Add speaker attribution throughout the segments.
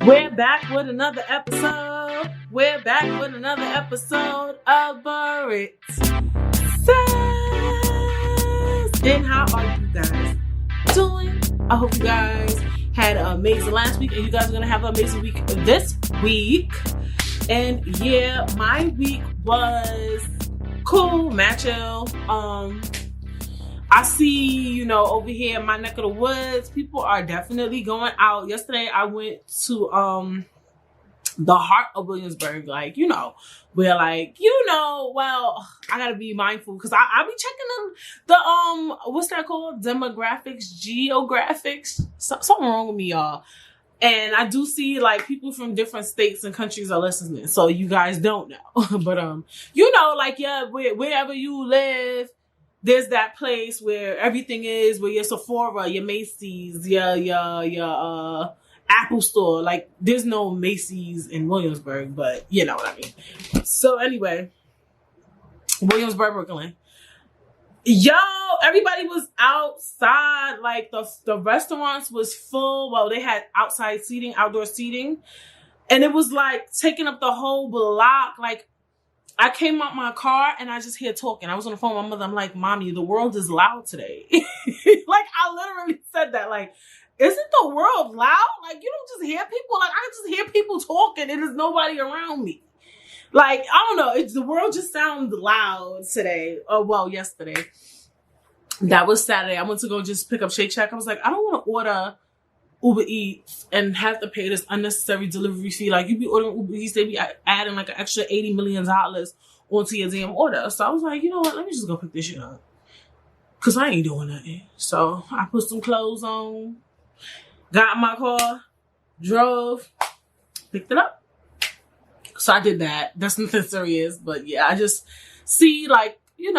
Speaker 1: We're back with another episode. We're back with another episode of It Says. And how are you guys doing? I hope you guys had an amazing last week and you guys are going to have an amazing week this week. And yeah, my week was cool, macho. I see, over here in my neck of the woods, people are definitely going out. Yesterday, I went to the heart of Williamsburg, where well, I gotta be mindful because I be checking the what's that called? Demographics, geographics. Something wrong with me, y'all. And I do see people from different states and countries are listening, so you guys don't know, but wherever you live. There's that place where everything is, where your Sephora, your Macy's, your Apple store. There's no Macy's in Williamsburg, but you know what I mean. So anyway, Williamsburg, Brooklyn. Yo, everybody was outside. The restaurants was full. Well, they had outside seating, outdoor seating. And it was taking up the whole block. I came out my car and I just hear talking. I was on the phone with my mother. I'm like, Mommy, the world is loud today. I literally said that. Isn't the world loud? You don't just hear people. I just hear people talking and there's nobody around me. I don't know. The world just sounds loud today. Oh, well, yesterday. That was Saturday. I went to go just pick up Shake Shack. I was like, I don't want to order Uber Eats and have to pay this unnecessary delivery fee. You be ordering Uber Eats, they be adding an extra $80 million onto your damn order. So I was like, you know what? Let me just go pick this shit up. Cause I ain't doing nothing. So I put some clothes on, got in my car, drove, picked it up. So I did that. That's nothing serious, but yeah, I just see even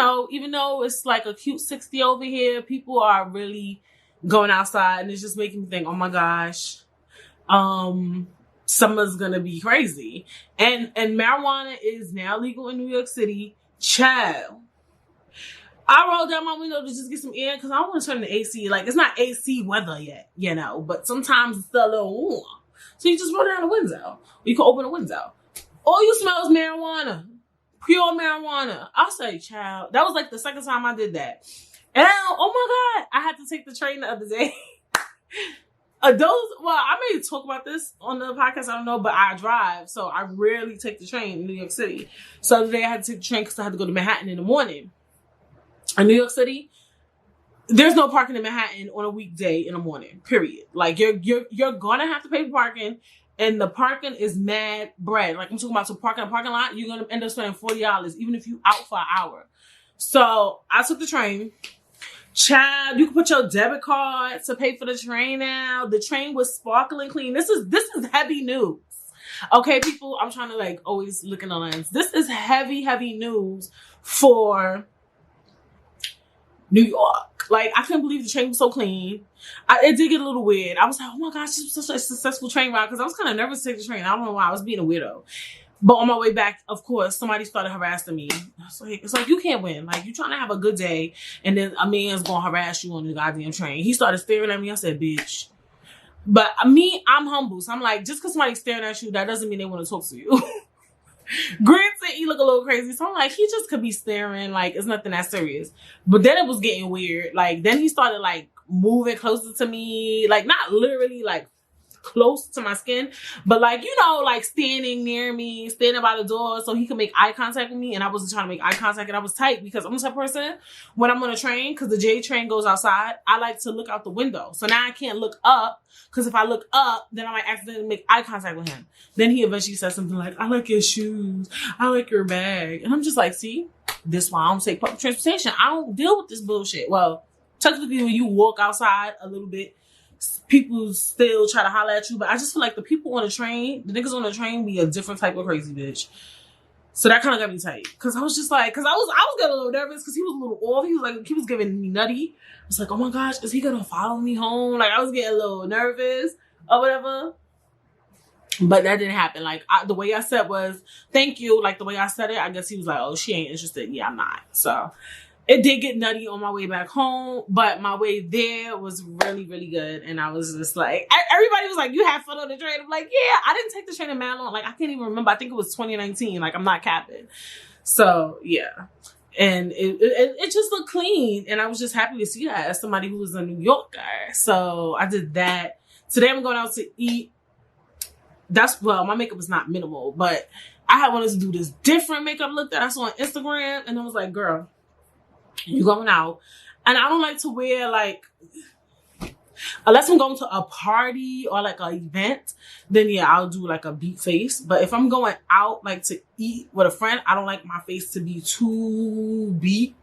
Speaker 1: though it's a cute 60 over here, people are really going outside, and it's just making me think, oh my gosh, summer's gonna be crazy. And marijuana is now legal in New York City. Child. I rolled down my window to just get some air because I want to turn the AC. It's not AC weather yet, but sometimes it's still a little warm. So you just roll down the window. You can open the window. All you smell is marijuana. Pure marijuana. I'll say, child. That was the second time I did that. And oh my God, I had to take the train the other day. I may talk about this on the podcast, I don't know, but I drive, so I rarely take the train in New York City. So the other day I had to take the train because I had to go to Manhattan in the morning. In New York City, there's no parking in Manhattan on a weekday in the morning, period. You're gonna have to pay for parking, and the parking is mad bread. I'm talking about to park in a parking lot, you're gonna end up spending $40, even if you out for an hour. So I took the train. Child, you can put your debit card to pay for the train now. The train was sparkling clean. This is heavy news. Okay, people, I'm trying to always look in the lens. This is heavy news for New York. I couldn't believe the train was so clean. It did get a little weird. I was like, oh my gosh, this was such a successful train ride, because I was kind of nervous to take the train. I don't know why. I was being a weirdo. But on my way back, of course, somebody started harassing me. It's like, you can't win. You're trying to have a good day, and then a man's going to harass you on the goddamn train. He started staring at me. I said, bitch. But me, I'm humble. So I'm like, just because somebody's staring at you, that doesn't mean they want to talk to you. Granted, he look a little crazy. So I'm like, he just could be staring. It's nothing that serious. But then it was getting weird. Then he started, moving closer to me. Not literally, close to my skin, but standing near me, standing by the door so he could make eye contact with me, and I wasn't trying to make eye contact, and I was tight because I'm the type of person, when I'm on a train, because the J train goes outside, I like to look out the window. So now I can't look up, because if I look up, then I might accidentally make eye contact with him. Then he eventually says something like, I like your shoes, I like your bag, and I'm just like, see, this is why I don't take public transportation. I don't deal with this bullshit. Well, technically, when you walk outside a little bit, people still try to holler at you, but I just feel like the people on the train, the niggas on the train, be a different type of crazy bitch. So that kind of got me tight, because I was just because I was getting a little nervous, because he was a little off. He was giving me nutty. I was like, oh my gosh, is he gonna follow me home? I was getting a little nervous or whatever. But that didn't happen. The way I said was, thank you. The way I said it, I guess he was like, oh, she ain't interested. Yeah, I'm not. So it did get nutty on my way back home, but my way there was really, really good. And I was just like, everybody was like, you had fun on the train? I'm like, yeah, I didn't take the train in mad long. Like, I can't even remember. I think it was 2019. Like, I'm not capping. So, yeah. And it just looked clean. And I was just happy to see that as somebody who was a New Yorker. So, I did that. Today, I'm going out to eat. My makeup is not minimal, but I had wanted to do this different makeup look that I saw on Instagram. And I was like, girl, you going out. And I don't like to wear, like, unless I'm going to a party or like an event, then yeah, I'll do like a beat face. But if I'm going out like to eat with a friend, I don't like my face to be too beat,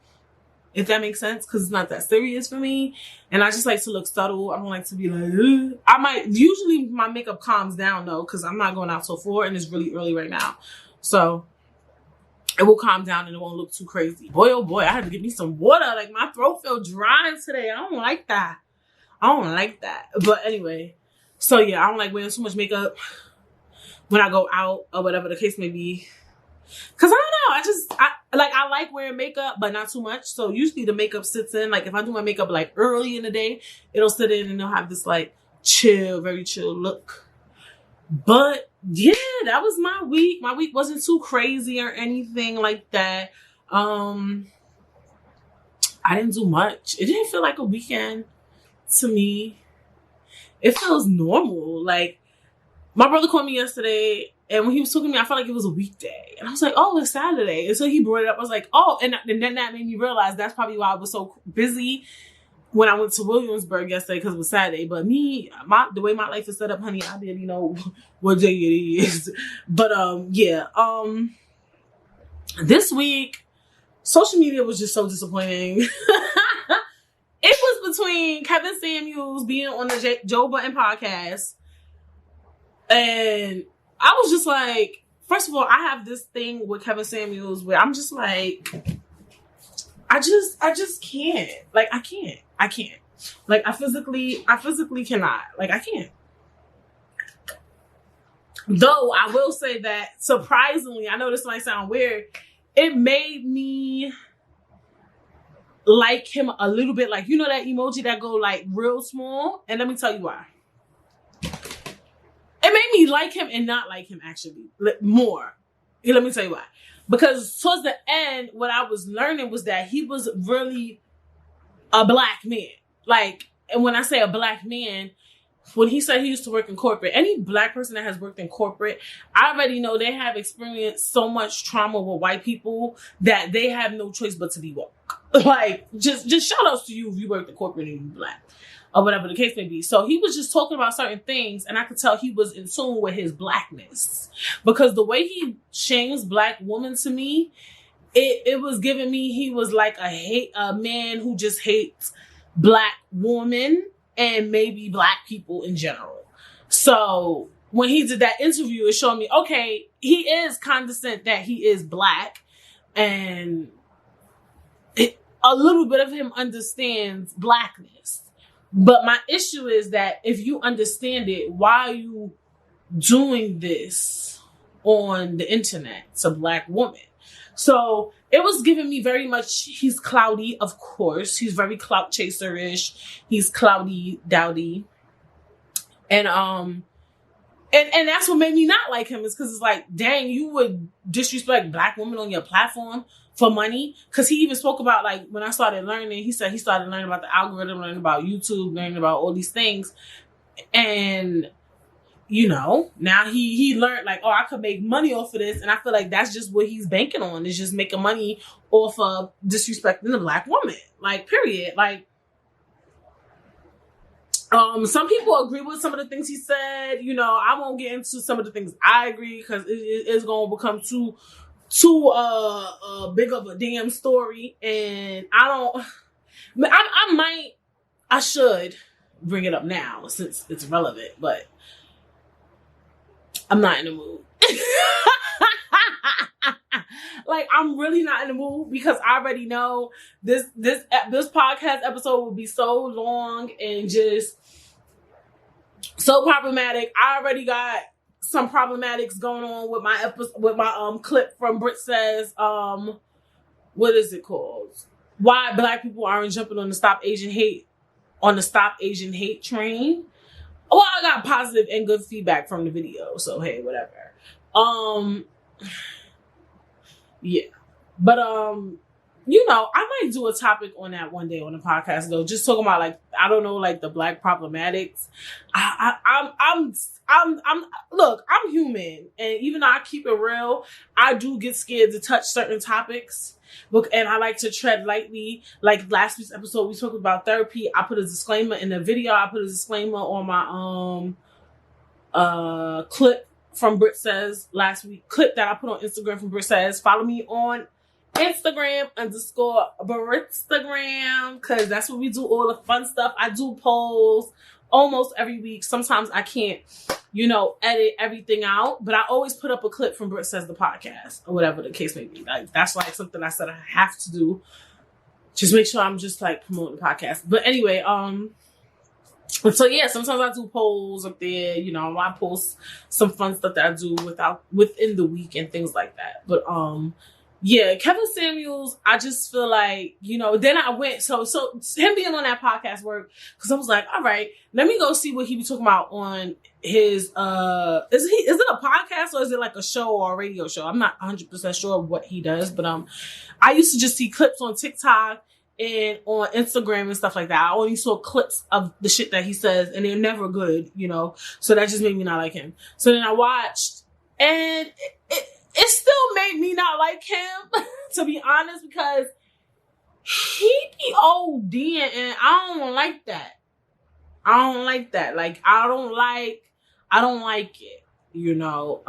Speaker 1: if that makes sense, because it's not that serious for me. And I just like to look subtle. I don't like to be like, ugh. Usually my makeup calms down though, because I'm not going out till 4 and it's really early right now. So it will calm down and it won't look too crazy. Boy, oh boy, I had to get me some water. Like, my throat felt dry today. I don't like that. But anyway, so yeah, I don't like wearing too much makeup when I go out or whatever the case may be. Cause I don't know, I like wearing makeup, but not too much. So usually the makeup sits in, like if I do my makeup like early in the day, it'll sit in and it'll have this like chill, very chill look. But yeah, that was my week. My week wasn't too crazy or anything like that. I didn't do much. It didn't feel like a weekend to me. It feels normal. Like, my brother called me yesterday, and when he was talking to me, I felt like it was a weekday. And I was like, oh, it's Saturday. And so he brought it up. I was like, oh, and then that made me realize that's probably why I was so busy when I went to Williamsburg yesterday, because it was Saturday. But the way my life is set up, honey, I didn't know what day it is. But this week, social media was just so disappointing. It was between Kevin Samuels being on the Joe Budden podcast, and I was just like, first of all, I have this thing with Kevin Samuels where I'm just like, I just can't. Like, I can't. Like, I physically cannot. Like, I can't. Though I will say that, surprisingly, I know this might sound weird, it made me like him a little bit. Like, you know that emoji that go like real small? And let me tell you why. It made me like him and not like him, actually, more. Let me tell you why. Because towards the end, what I was learning was that he was really a black man. Like, and when I say a black man, when he said he used to work in corporate, any black person that has worked in corporate, I already know they have experienced so much trauma with white people that they have no choice but to be woke. Like, just shout outs to you if you worked in corporate and you black, or whatever the case may be. So he was just talking about certain things, and I could tell he was in tune with his blackness, because the way he shames black women to me, it was giving me he was like a man who just hates black women and maybe black people in general. So when he did that interview, it showed me, okay, he is cognizant that he is black, and a little bit of him understands blackness. But my issue is that if you understand it, why are you doing this on the internet to black women? So it was giving me very much, he's cloudy, of course. He's very clout chaser-ish. He's cloudy, dowdy. And that's what made me not like him, is because it's like, dang, you would disrespect black women on your platform for money. Because he even spoke about, like, when I started learning, he said he started learning about the algorithm, learning about YouTube, learning about all these things. And, you know, now he learned, like, oh, I could make money off of this. And I feel like that's just what he's banking on, is just making money off of disrespecting the black woman. Like, period. Like, some people agree with some of the things he said. You know, I won't get into some of the things I agree, because it is going to become too big of a damn story. And I should bring it up now since it's relevant, but I'm not in the mood. Like, I'm really not in the mood, because I already know this podcast episode will be so long and just so problematic. I already got some problematics going on with my clip from Brit Says, what is it called? why black people aren't jumping on the Stop Asian Hate train. Well, I got positive and good feedback from the video, so hey, whatever. Yeah. But you know, I might do a topic on that one day on the podcast though. Just talking about like, I don't know, like the black problematics. I'm look, I'm human, and even though I keep it real, I do get scared to touch certain topics. Look, and I like to tread lightly. Like last week's episode, we talked about therapy. I put a disclaimer in the video. I put a disclaimer on my clip from Brit Says last week. Clip that I put on Instagram from Brit Says. Follow me on Instagram _Britstagram, because that's where we do all the fun stuff. I do polls almost every week. Sometimes I can't, you know, edit everything out, but I always put up a clip from Brit Says the podcast, or whatever the case may be. Like that's like something I said I have to do. Just make sure I'm just like promoting the podcast. But anyway, so yeah, sometimes I do polls up there. You know, I post some fun stuff that I do within the week and things like that. But yeah, Kevin Samuels, I just feel like, you know, then I went, so him being on that podcast worked, because I was like, all right, let me go see what he be talking about on his, is it a podcast or is it like a show or a radio show? I'm not 100% sure what he does, but I used to just see clips on TikTok and on Instagram and stuff like that. I only saw clips of the shit that he says, and they're never good, you know, so that just made me not like him. So then I watched, and it still made me not like him, to be honest, because he be ODing, and I don't like that. I don't like that. Like, I don't like it, you know.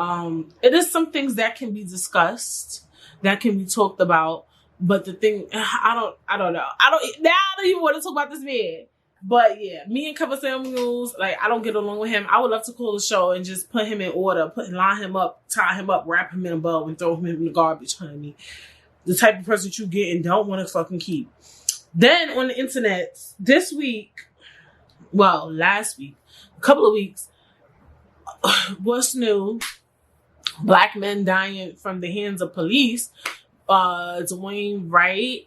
Speaker 1: It is some things that can be discussed, that can be talked about, but the thing, I don't know. I don't even want to talk about this man. But yeah, me and Kevin Samuels, like, I don't get along with him. I would love to call the show and just put him in order, line him up, tie him up, wrap him in a bow, and throw him in the garbage, honey. The type of person you get and don't want to fucking keep. Then on the internet, last week, a couple of weeks, what's new? Black men dying from the hands of police. Dwayne Wright.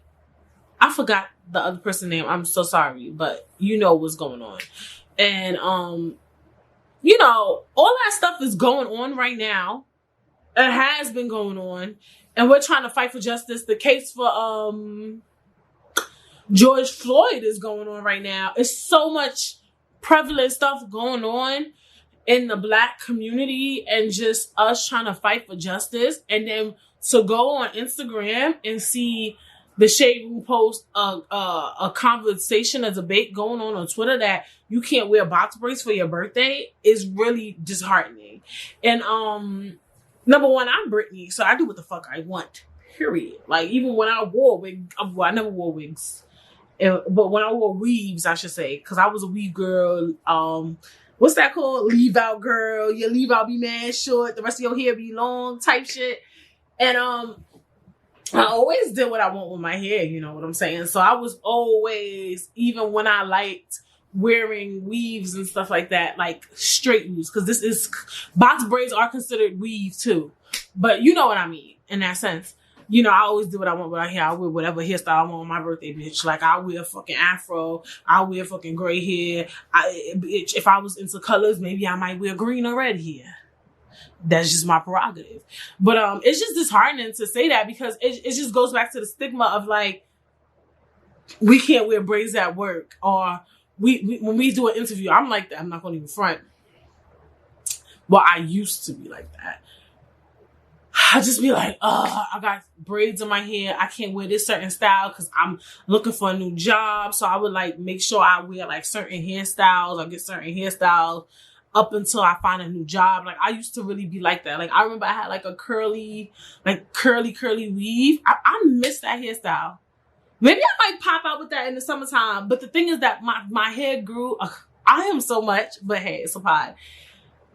Speaker 1: I forgot the other person's name. I'm so sorry, but you know what's going on. And, you know, all that stuff is going on right now. It has been going on. And we're trying to fight for justice. The case for George Floyd is going on right now. It's so much prevalent stuff going on in the black community, and just us trying to fight for justice. And then to go on Instagram and see the Shade Room post a conversation, a debate going on Twitter that you can't wear box braids for your birthday is really disheartening. And number one, I'm Britney, so I do what the fuck I want. Period. Like, even when I wore wigs, I never wore wigs, but when I wore weaves, I should say, because I was a weave girl. What's that called? Leave out girl. Your leave out be mad short. The rest of your hair be long type shit. And I always did what I want with my hair, you know what I'm saying? So I was always, even when I liked wearing weaves and stuff like that, like straight weaves, because box braids are considered weave too. But you know what I mean in that sense. You know, I always do what I want with my hair. I wear whatever hairstyle I want on my birthday, bitch. Like, I wear fucking afro. I wear fucking gray hair. Bitch, if I was into colors, maybe I might wear green or red hair. That's just my prerogative. But it's just disheartening to say that, because it just goes back to the stigma of, like, we can't wear braids at work, or we when we do an interview, I'm like that. I'm not going to even front. Well, I used to be like that. I just be like, I got braids in my hair. I can't wear this certain style because I'm looking for a new job. So I would like make sure I wear like certain hairstyles or get certain hairstyles up until I find a new job. Like, I used to really be like that. Like, I remember I had like a curly weave. I miss that hairstyle. Maybe I might pop out with that in the summertime. But the thing is that my hair grew. I am so much, but hey, it's a pod.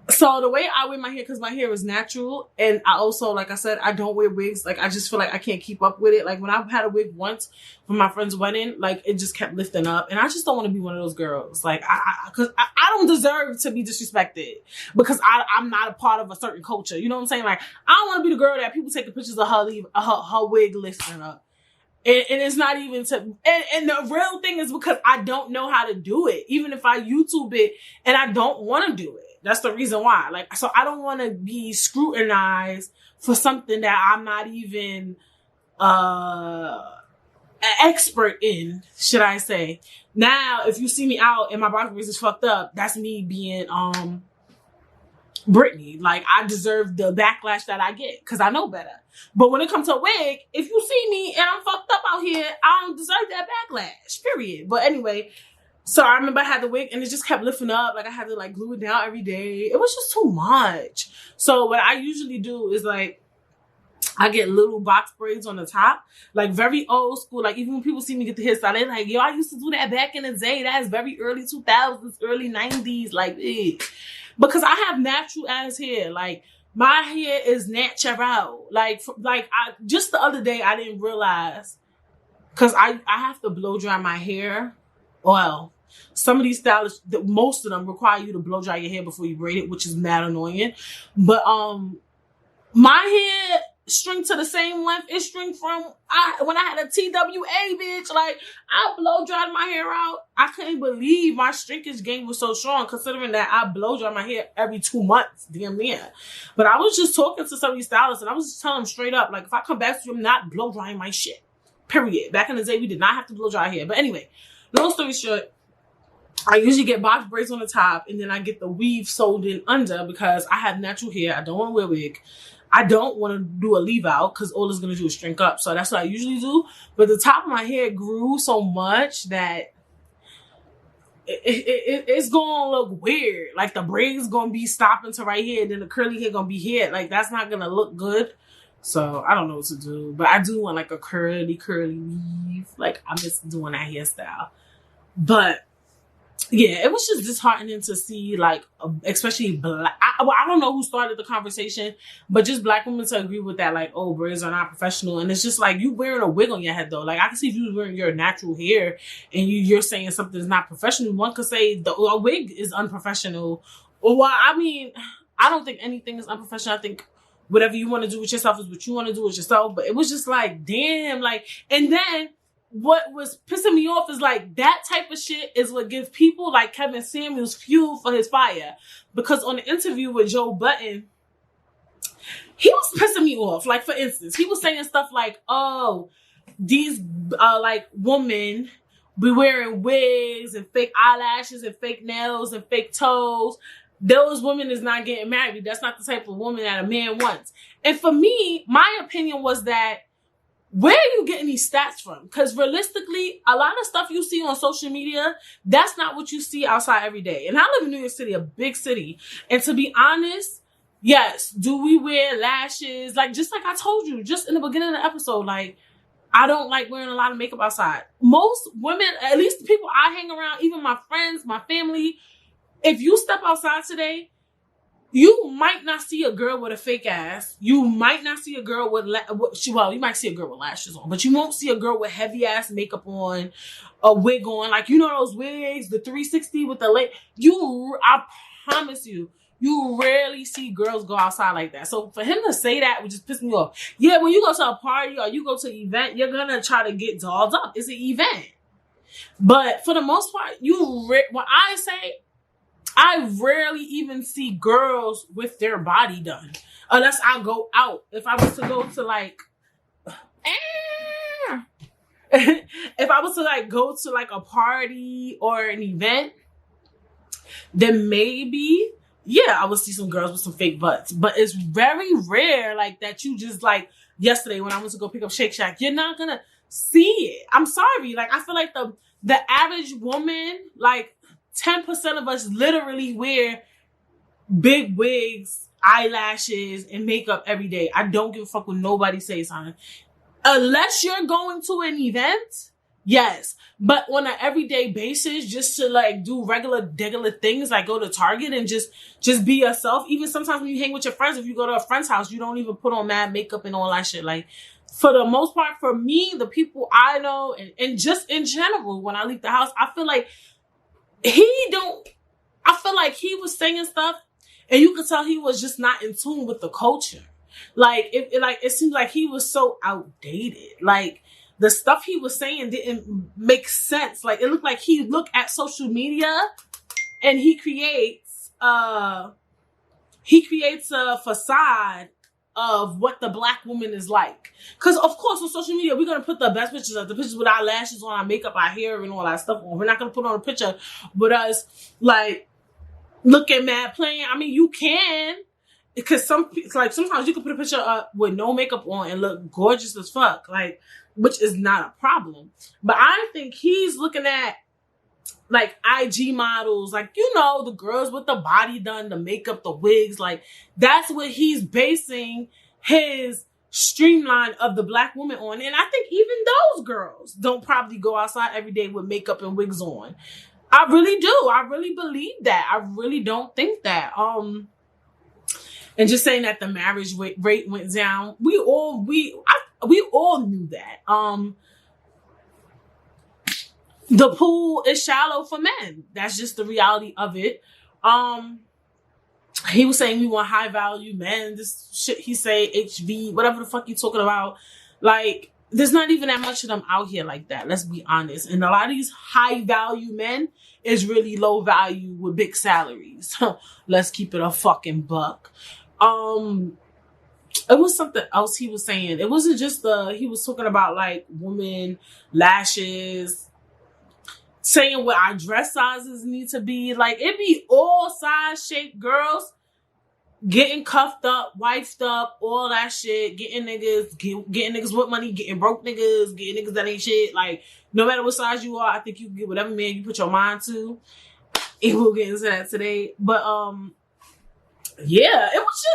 Speaker 1: So the way I wear my hair, because my hair is natural, and I also, like I said, I don't wear wigs. Like, I just feel like I can't keep up with it. Like, when I had a wig once for my friend's wedding, like, it just kept lifting up. And I just don't want to be one of those girls. Like, because I don't deserve to be disrespected because I'm not a part of a certain culture. You know what I'm saying? Like, I don't want to be the girl that people taking pictures of her wig lifting up. And it's not even to, and the real thing is because I don't know how to do it. Even if I YouTube it and I don't want to do it. That's the reason why. Like, so I don't want to be scrutinized for something that I'm not even, an expert in, should I say. Now, if you see me out and my box braids is fucked up, that's me being, Brittany. Like, I deserve the backlash that I get because I know better. But when it comes to a wig, if you see me and I'm fucked up out here, I don't deserve that backlash, period. But anyway, so I remember I had the wig and it just kept lifting up. Like, I had to like glue it down every day. It was just too much. So what I usually do is like, I get little box braids on the top, like very old school. Like, even when people see me get the hairstyle, they're like, yo, I used to do that back in the day. That is very early 2000s, early 90s. Like, because I have natural ass hair. Like, my hair is natural. Like I just the other day, I didn't realize, because I have to blow dry my hair. Well, some of these stylists, most of them require you to blow dry your hair before you braid it, which is mad annoying. But my hair string to the same length it string from when I had a TWA, bitch. Like, I blow dried my hair out. I couldn't believe my shrinkage game was so strong, considering that I blow dry my hair every 2 months, damn near. But I was just talking to some of these stylists and I was just telling them straight up, like, if I come back to you, I'm not blow drying my shit. Period. Back in the day, we did not have to blow dry hair. But anyway, long story short, I usually get box braids on the top and then I get the weave sewed in under because I have natural hair. I don't want to wear a wig. I don't want to do a leave out because all it's going to do is shrink up. So that's what I usually do. But the top of my hair grew so much that it's going to look weird. Like, the braid's going to be stopping to right here. Then the curly hair going to be here. Like, that's not going to look good. So I don't know what to do. But I do want like a curly weave. Like, I miss doing that hairstyle. But yeah, it was just disheartening to see, like, especially black. I don't know who started the conversation, but just black women to agree with that, like, oh, braids are not professional. And it's just like, you wearing a wig on your head, though. Like, I can see if you was wearing your natural hair and you're saying something is not professional. One could say a wig is unprofessional. Or, well, I mean, I don't think anything is unprofessional. I think whatever you want to do with yourself is what you want to do with yourself. But it was just like, damn, like, and then what was pissing me off is like that type of shit is what gives people like Kevin Samuels fuel for his fire. Because on the interview with Joe Budden, he was pissing me off. Like, for instance, he was saying stuff like, oh, these like women be wearing wigs and fake eyelashes and fake nails and fake toes. Those women is not getting married. That's not the type of woman that a man wants. And for me, my opinion was that, where are you getting these stats from? Because realistically, a lot of stuff you see on social media, that's not what you see outside every day. And I live in New York City, a big city. And to be honest, yes, do we wear lashes? Like, just like I told you, just in the beginning of the episode, like, I don't like wearing a lot of makeup outside. Most women, at least the people I hang around, even my friends, my family, if you step outside today, you might not see a girl with a fake ass. You might not see a girl with, well, you might see a girl with lashes on, but you won't see a girl with heavy ass makeup on, a wig on. Like, you know those wigs, the 360 with the late. I promise you, you rarely see girls go outside like that. So for him to say that would just piss me off. Yeah, when you go to a party or you go to an event, you're going to try to get dolled up. It's an event. But for the most part, when I say, I rarely even see girls with their body done. Unless I go out. If I was to go to like... if I was to like go to like a party or an event, then maybe, yeah, I would see some girls with some fake butts. But it's very rare like that you just like... Yesterday when I went to go pick up Shake Shack, you're not gonna see it. I'm sorry. Like, I feel like the average woman, like, 10% of us literally wear big wigs, eyelashes, and makeup every day. I don't give a fuck what nobody says, honey. Unless you're going to an event, yes. But on an everyday basis, just to like do regular things, like go to Target and just be yourself. Even sometimes when you hang with your friends, if you go to a friend's house, you don't even put on mad makeup and all that shit. Like, for the most part, for me, the people I know, and just in general, when I leave the house, I feel like I feel like he was saying stuff and you could tell he was just not in tune with the culture. Like, it seems like he was so outdated. Like, the stuff he was saying didn't make sense. Like, it looked like he looked at social media and he creates a facade of what the black woman is like. Because, of course, on social media, we're going to put the best pictures of the pictures with our lashes on, our makeup, our hair, and all that stuff on. We're not going to put on a picture with us, like, looking mad playing. I mean, you can. Because sometimes you can put a picture up with no makeup on and look gorgeous as fuck. Like, which is not a problem. But I think he's looking at, like, IG models, like, you know, the girls with the body done, the makeup, the wigs, like, that's what he's basing his streamline of the black woman on. And I think even those girls don't probably go outside every day with makeup and wigs on. I really do. I really believe that. I really don't think that. And just saying that the marriage rate went down, we all knew that. The pool is shallow for men. That's just the reality of it. He was saying we want high value men. This shit he say HV, whatever the fuck you talking about. Like, there's not even that much of them out here like that. Let's be honest. And a lot of these high value men is really low value with big salaries. Let's keep it a fucking buck. It was something else he was saying. It wasn't just he was talking about, like, women, lashes, saying what our dress sizes need to be. Like, it be all size shaped girls getting cuffed up, wifed up, all that shit, getting niggas with money, getting broke niggas, getting niggas that ain't shit. Like, no matter what size you are, I think you can get whatever man you put your mind to. And we'll get into that today. But yeah, it was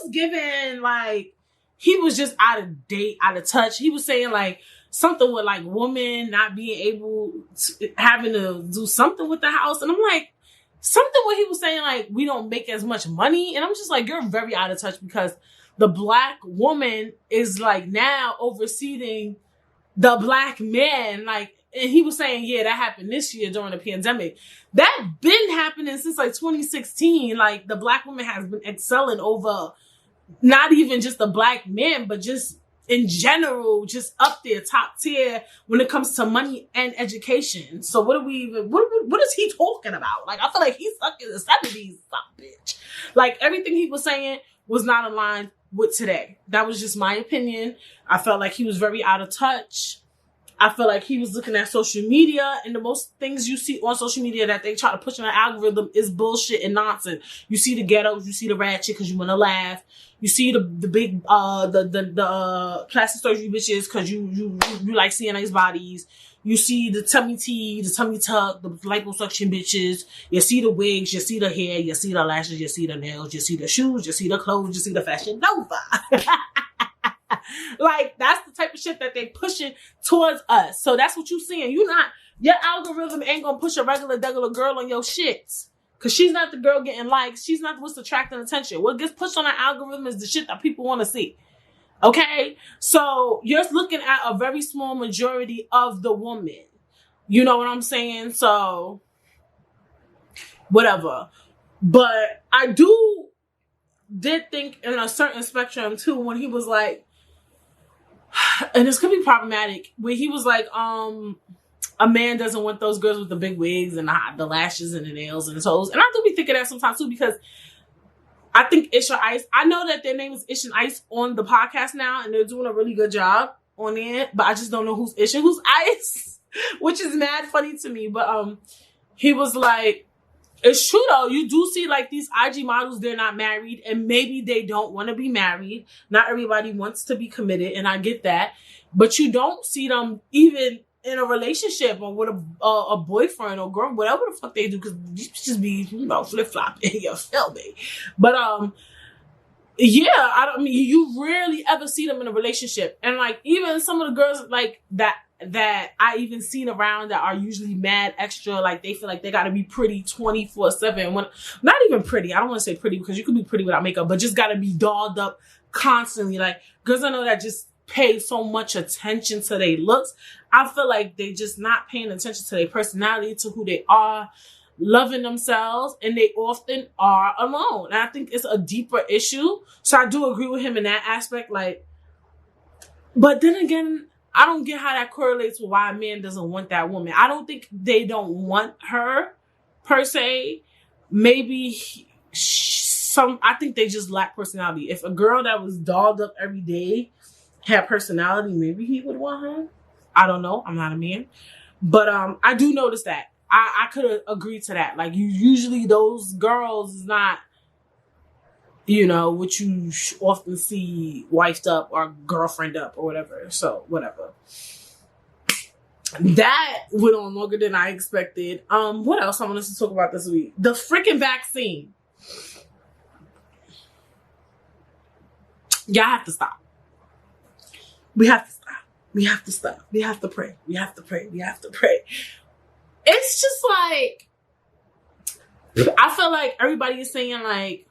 Speaker 1: just given, like, he was just out of date, out of touch. He was saying, like, something with, like, women not being able to, having to do something with the house. And I'm like, something what he was saying, like, we don't make as much money. And I'm just like, you're very out of touch, because the black woman is, like, now overseeing the black man. Like, and he was saying, yeah, that happened this year during the pandemic. That been happening since, like, 2016. Like, the black woman has been excelling over not even just the black men, but just in general, just up there, top tier when it comes to money and education. So what is he talking about? Like, I feel like he's stuck in the 70s, bitch. Like, everything he was saying was not aligned with today. That was just my opinion. I felt like he was very out of touch. I feel like he was looking at social media, and the most things you see on social media that they try to push in the algorithm is bullshit and nonsense. You see the ghettos, you see the ratchet because you want to laugh. You see the big plastic surgery bitches because you like seeing nice bodies. You see the tummy tea, the tummy tuck, the liposuction bitches. You see the wigs, you see the hair, you see the lashes, you see the nails, you see the shoes, you see the clothes, you see the Fashion Nova. Like, that's the type of shit that they pushing towards us. So that's what you seeing. Your algorithm ain't gonna push a regular girl on your shit. Cause she's not the girl getting likes. She's not what's attracting attention. What gets pushed on our algorithm is the shit that people want to see. Okay? So you're looking at a very small majority of the woman. You know what I'm saying? So whatever. But I did think in a certain spectrum too, when he was like, and this could be problematic, where he was like, a man doesn't want those girls with the big wigs and the lashes and the nails and the toes. And I do be thinking that sometimes too, because I think Ish or Ice, I know that their name is Ish and Ice on the podcast now, and they're doing a really good job on it, but I just don't know who's Ish and who's Ice, which is mad funny to me. But he was like, it's true though, you do see, like, these IG models, they're not married, and maybe they don't want to be married. Not everybody wants to be committed, and I get that. But you don't see them even in a relationship or with a boyfriend or girl, whatever the fuck they do, because you just be, flip-flopping, you feel me? But yeah, I mean, you rarely ever see them in a relationship. And, like, even some of the girls, like, that I even seen around that are usually mad extra, like, they feel like they gotta be pretty 24/7. When not even pretty, I don't want to say pretty, because you could be pretty without makeup, but just gotta be dolled up constantly. Like, girls I know that just pay so much attention to their looks. I feel like they just not paying attention to their personality, to who they are, loving themselves, and they often are alone. And I think it's a deeper issue. So I do agree with him in that aspect. Like, but then again, I don't get how that correlates with why a man doesn't want that woman. I don't think they don't want her per se. Maybe I think they just lack personality. If a girl that was dolled up every day had personality, maybe he would want her. I don't know. I'm not a man. But I do notice that. I could agree to that. Like, usually those girls is not, what you often see wifed up or girlfriend up or whatever. So, whatever. That went on longer than I expected. What else I wanted to talk about this week? The freaking vaccine. Y'all have to stop. We have to stop. We have to stop. We have to pray. We have to pray. We have to pray. It's just like, I feel like everybody is saying, like,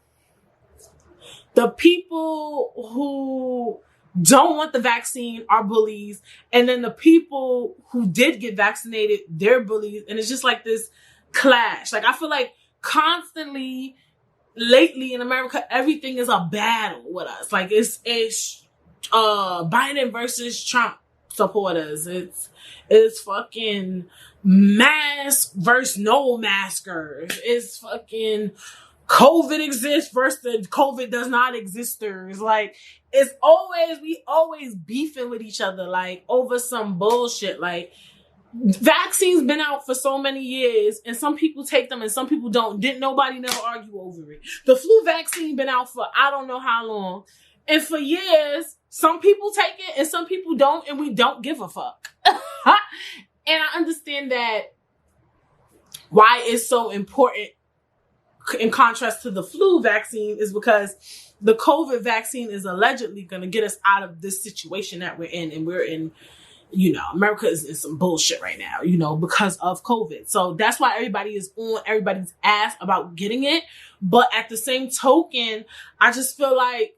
Speaker 1: the people who don't want the vaccine are bullies, and then the people who did get vaccinated, they're bullies, and it's just like this clash. Like, I feel like constantly lately in America, everything is a battle with us. Like, it's Biden versus Trump supporters. It's fucking mask versus no maskers. It's fucking COVID exists versus the COVID does not existers. Like, we always beefing with each other, like, over some bullshit. Like, vaccines been out for so many years, and some people take them and some people don't. Didn't nobody never argue over it. The flu vaccine been out for I don't know how long, and for years, some people take it and some people don't, and we don't give a fuck. And I understand that why it's so important in contrast to the flu vaccine is because the COVID vaccine is allegedly going to get us out of this situation that we're in. And we're in, America is in some bullshit right now, because of COVID. So that's why everybody is on everybody's ass about getting it. But at the same token, I just feel like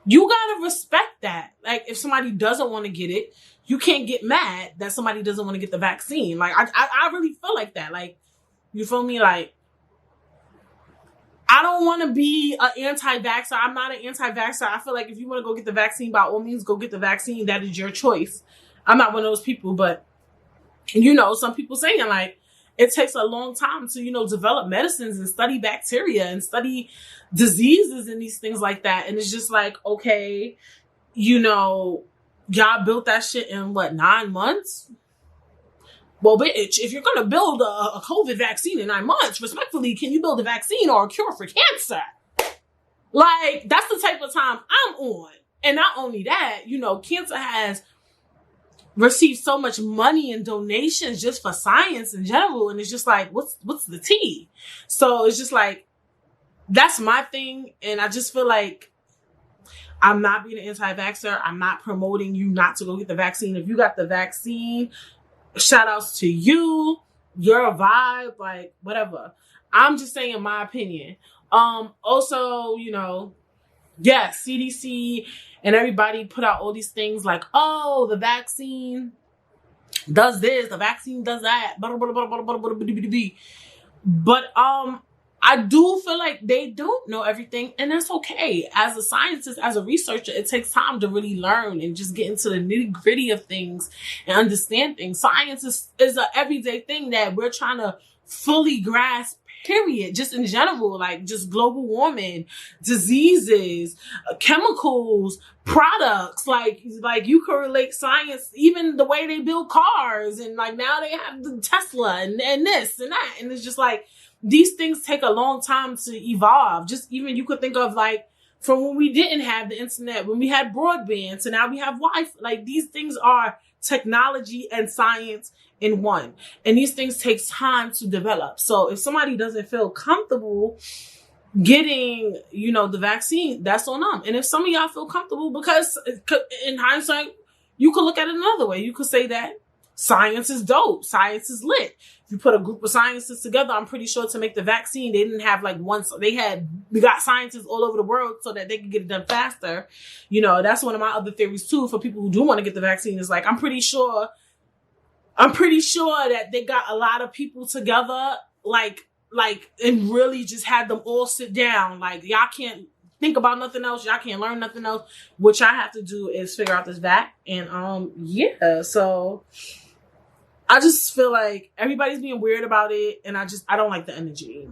Speaker 1: you got to respect that. Like, if somebody doesn't want to get it, you can't get mad that somebody doesn't want to get the vaccine. Like, I really feel like that. Like, you feel me? Like, I don't want to be an anti-vaxxer. I'm not an anti-vaxxer. I feel like if you want to go get the vaccine, by all means, go get the vaccine. That is your choice. I'm not one of those people, but, some people saying, like, it takes a long time to, develop medicines and study bacteria and study diseases and these things like that. And it's just like, okay, y'all built that shit in 9 months? Well, bitch, if you're going to build a COVID vaccine in 9 months, respectfully, can you build a vaccine or a cure for cancer? Like, that's the type of time I'm on. And not only that, cancer has received so much money and donations just for science in general. And it's just like, what's the tea? So it's just like, that's my thing. And I just feel like I'm not being an anti-vaxxer. I'm not promoting you not to go get the vaccine. If you got the vaccine, shout outs to you, your vibe, like, whatever. I'm just saying my opinion. Also, CDC and everybody put out all these things like, oh, the vaccine does this, the vaccine does that, but I do feel like they don't know everything, and that's okay. As a scientist, as a researcher, it takes time to really learn and just get into the nitty-gritty of things and understand things. Science is an everyday thing that we're trying to fully grasp, period. Just in general, like just global warming, diseases, chemicals, products. Like you can relate science, even the way they build cars, and like now they have the Tesla and this and that, and it's just like, these things take a long time to evolve. Just even you could think of like from when we didn't have the internet, when we had broadband, so now we have Wi-Fi. Like, these things are technology and science in one. And these things take time to develop. So if somebody doesn't feel comfortable getting, the vaccine, that's on them. And if some of y'all feel comfortable, because in hindsight, you could look at it another way. You could say that science is dope. Science is lit. If you put a group of scientists together, I'm pretty sure to make the vaccine, they didn't have like one. We got scientists all over the world so that they could get it done faster. That's one of my other theories too, for people who do want to get the vaccine, is like, I'm pretty sure that they got a lot of people together, like, and really just had them all sit down. Like, y'all can't think about nothing else. Y'all can't learn nothing else. What y'all have to do is figure out this vac. And yeah, so I just feel like everybody's being weird about it, and I don't like the energy.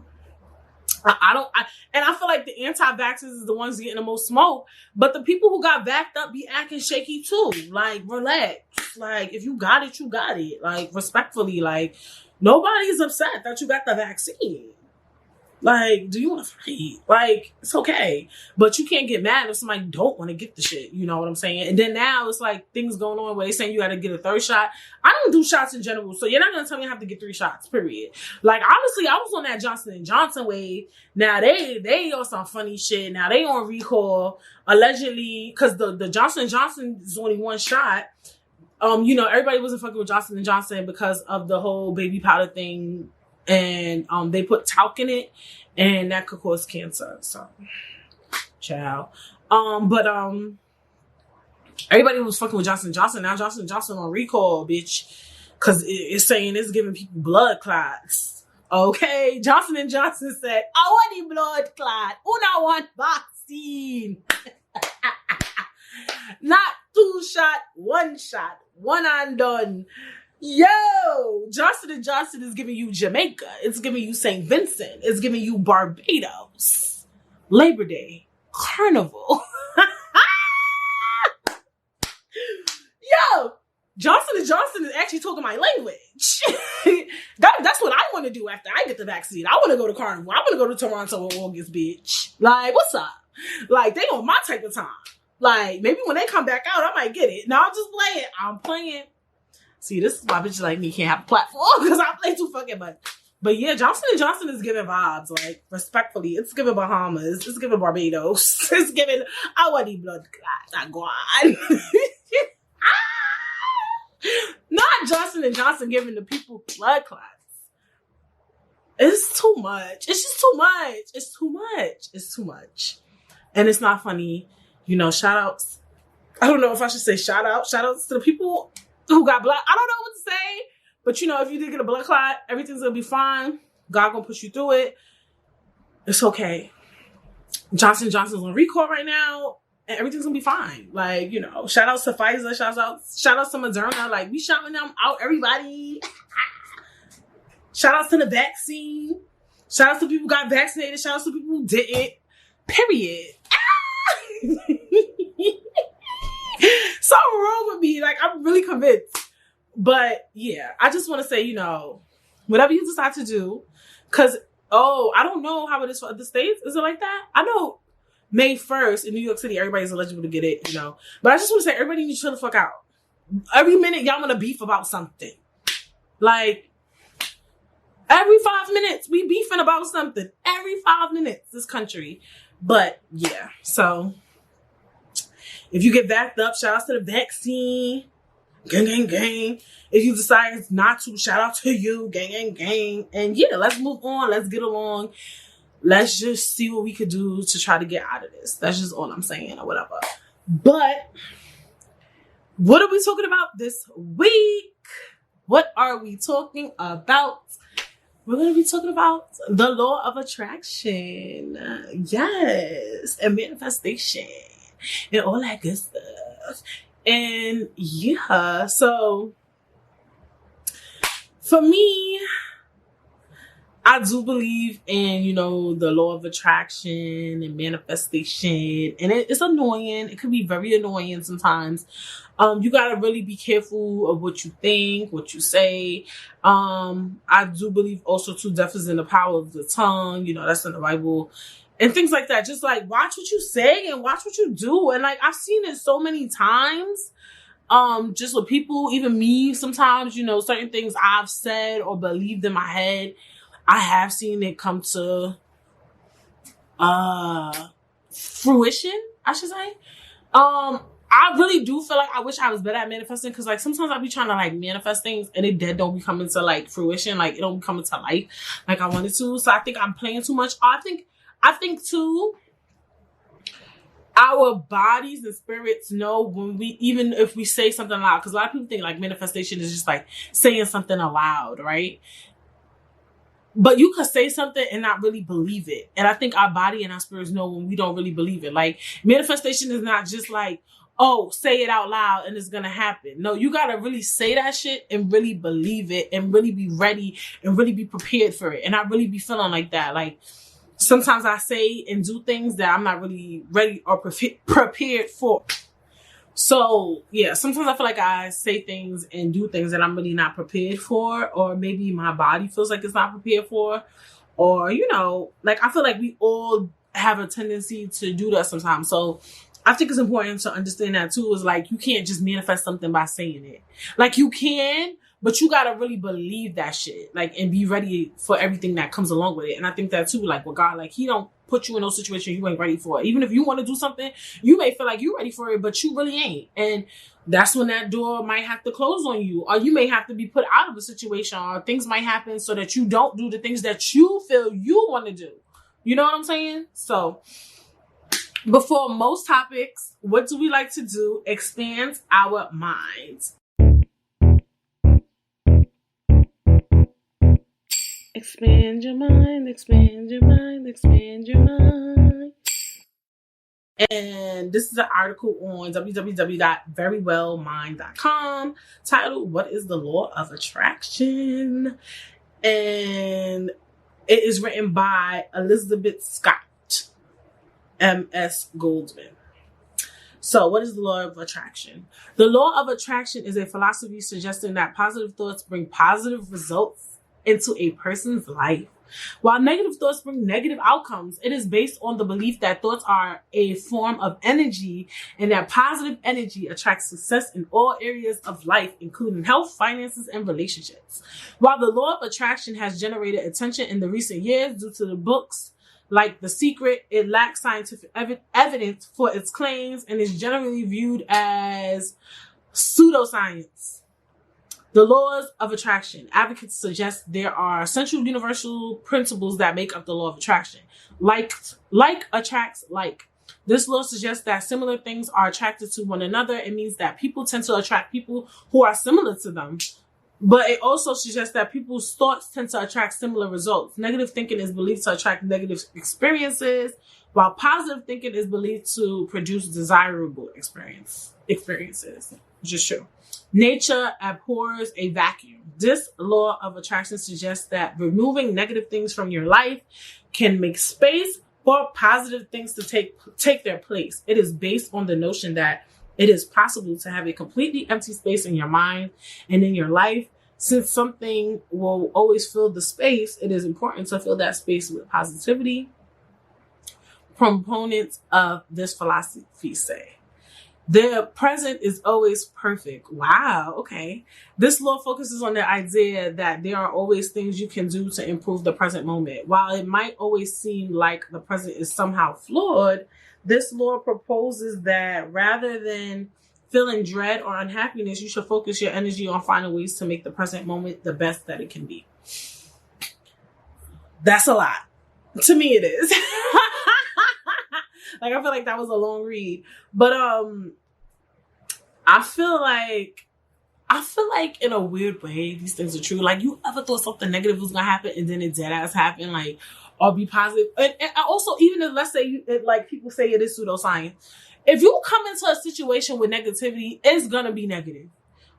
Speaker 1: I feel like the anti-vaxxers is the ones getting the most smoke, but the people who got backed up be acting shaky too. Like, relax. Like, if you got it, you got it. Like, respectfully, like, nobody's upset that you got the vaccine. Like, do you want to fight? Like, it's okay. But you can't get mad if somebody don't want to get the shit. You know what I'm saying? And then now it's like things going on where they saying you got to get a third shot. I don't do shots in general, so you're not going to tell me I have to get 3 shots, period. Like, honestly, I was on that Johnson & Johnson wave. Now they on some funny shit. Now they on recall, allegedly, because the Johnson & Johnson is only 1 shot. You know, everybody wasn't fucking with Johnson & Johnson because of the whole baby powder thing. And they put talc in it, and that could cause cancer. So, ciao. But everybody was fucking with Johnson & Johnson. Now Johnson & Johnson on recall, bitch, because it's saying it's giving people blood clots. Okay, Johnson & Johnson said, "I want the blood clot. Una want vaccine." Not 2 shot, 1 shot, 1 and done. Yo, Johnson & Johnson is giving you Jamaica. It's giving you St. Vincent. It's giving you Barbados. Labor Day. Carnival. Yo, Johnson & Johnson is actually talking my language. That's what I want to do after I get the vaccine. I want to go to Carnival. I want to go to Toronto in August, bitch. Like, what's up? Like, they on my type of time. Like, maybe when they come back out, I might get it. No, I'm just playing. I'm playing. See, this is why bitches like me can't have a platform, because I play too fucking much. But yeah, Johnson & Johnson is giving vibes, like, respectfully. It's giving Bahamas. It's giving Barbados. It's giving Wa Di Bloodcloot. Go on. Not Johnson & Johnson giving the people blood clots. It's too much. It's just too much. It's too much. It's too much. And it's not funny. You know, shout outs. I don't know if I should say shout outs. Shout outs to the people who got blood. I don't know what to say, but you know, if you did get a blood clot, everything's gonna be fine. God gonna push you through it. It's okay. Johnson & Johnson's on recall right now, and everything's gonna be fine. Like, you know, shout outs to Pfizer, shout outs to Moderna. Like, we shouting them out, everybody. Shout outs to the vaccine. Shout outs to people who got vaccinated. Shout outs to people who didn't. Period. Something wrong with me. Like, I'm really convinced. But yeah, I just want to say, you know, whatever you decide to do, because, I don't know how it is for other states. Is it like that? I know May 1st in New York City, everybody's eligible to get it, you know. But I just want to say, everybody needs to chill the fuck out. Every minute, y'all want to beef about something. Like, every 5 minutes, we beefing about something. Every 5 minutes, this country. But yeah, so if you get backed up, shout out to the vaccine. Gang, gang, gang. If you decide not to, shout out to you. Gang, gang, gang. And yeah, let's move on. Let's get along. Let's just see what we could do to try to get out of this. That's just all I'm saying, or whatever. But what are we talking about this week? What are we talking about? We're going to be talking about the law of attraction. Yes. And manifestation. And all that good stuff. And yeah, so for me, I do believe in, you know, the law of attraction and manifestation. And it's annoying. It can be very annoying sometimes. You got to really be careful of what you think, what you say. I do believe also too, death is in the power of the tongue. You know, that's in the Bible. And things like that. Just like, watch what you say and watch what you do. And like, I've seen it so many times. Just with people, even me, sometimes, you know, certain things I've said or believed in my head, I have seen it come to fruition, I should say. I really do feel like I wish I was better at manifesting, because like sometimes I be trying to like manifest things and it dead don't be coming to like fruition, like it don't be coming to life like I wanted to. So I think I'm playing too much. I think too, our bodies and spirits know when even if we say something loud, because a lot of people think like manifestation is just like saying something aloud, right? But you could say something and not really believe it. And I think our body and our spirits know when we don't really believe it. Like, manifestation is not just like, oh, say it out loud and it's gonna happen. No, you gotta really say that shit and really believe it and really be ready and really be prepared for it. And I really be feeling like that. Like, sometimes I say and do things that I'm not really ready or prepared for. So, yeah, sometimes I feel like I say things and do things that I'm really not prepared for, or maybe my body feels like it's not prepared for, or, you know, like, I feel like we all have a tendency to do that sometimes. So I think it's important to understand that too, is like, you can't just manifest something by saying it. Like, you can, but you gotta really believe that shit, like, and be ready for everything that comes along with it. And I think that too, like, with God, like, he don't put you in those situations you ain't ready for. Even if you want to do something, you may feel like you're ready for it, but you really ain't. And that's when that door might have to close on you, or you may have to be put out of a situation, or things might happen so that you don't do the things that you feel you want to do. You know what I'm saying? So, before most topics, what do we like to do? Expand our minds. Expand your mind, expand your mind, expand your mind. And this is an article on www.verywellmind.com titled, What is the Law of Attraction? And it is written by Elizabeth Scott, M.S. Goldman. So, what is the law of attraction? The law of attraction is a philosophy suggesting that positive thoughts bring positive results into a person's life. While negative thoughts bring negative outcomes, it is based on the belief that thoughts are a form of energy and that positive energy attracts success in all areas of life, including health, finances, and relationships. While the law of attraction has generated attention in the recent years due to the books like The Secret, it lacks scientific evidence for its claims and is generally viewed as pseudoscience. The laws of attraction. Advocates suggest there are essential universal principles that make up the law of attraction. Like attracts like. This law suggests that similar things are attracted to one another. It means that people tend to attract people who are similar to them. But it also suggests that people's thoughts tend to attract similar results. Negative thinking is believed to attract negative experiences, while positive thinking is believed to produce desirable experiences, which is true. Nature abhors a vacuum. This law of attraction suggests that removing negative things from your life can make space for positive things to take their place. It is based on the notion that it is possible to have a completely empty space in your mind and in your life. Since something will always fill the space, it is important to fill that space with positivity. Proponents of this philosophy say, the present is always perfect. Wow, okay. This law focuses on the idea that there are always things you can do to improve the present moment. While it might always seem like the present is somehow flawed, this law proposes that rather than feeling dread or unhappiness, you should focus your energy on finding ways to make the present moment the best that it can be. That's a lot. To me, it is. Like, I feel like that was a long read. But I feel like in a weird way, these things are true. Like, you ever thought something negative was gonna happen and then it dead ass happened? Like, or be positive. And also, even if, let's say, like people say it is pseudoscience, if you come into a situation with negativity, it's gonna be negative.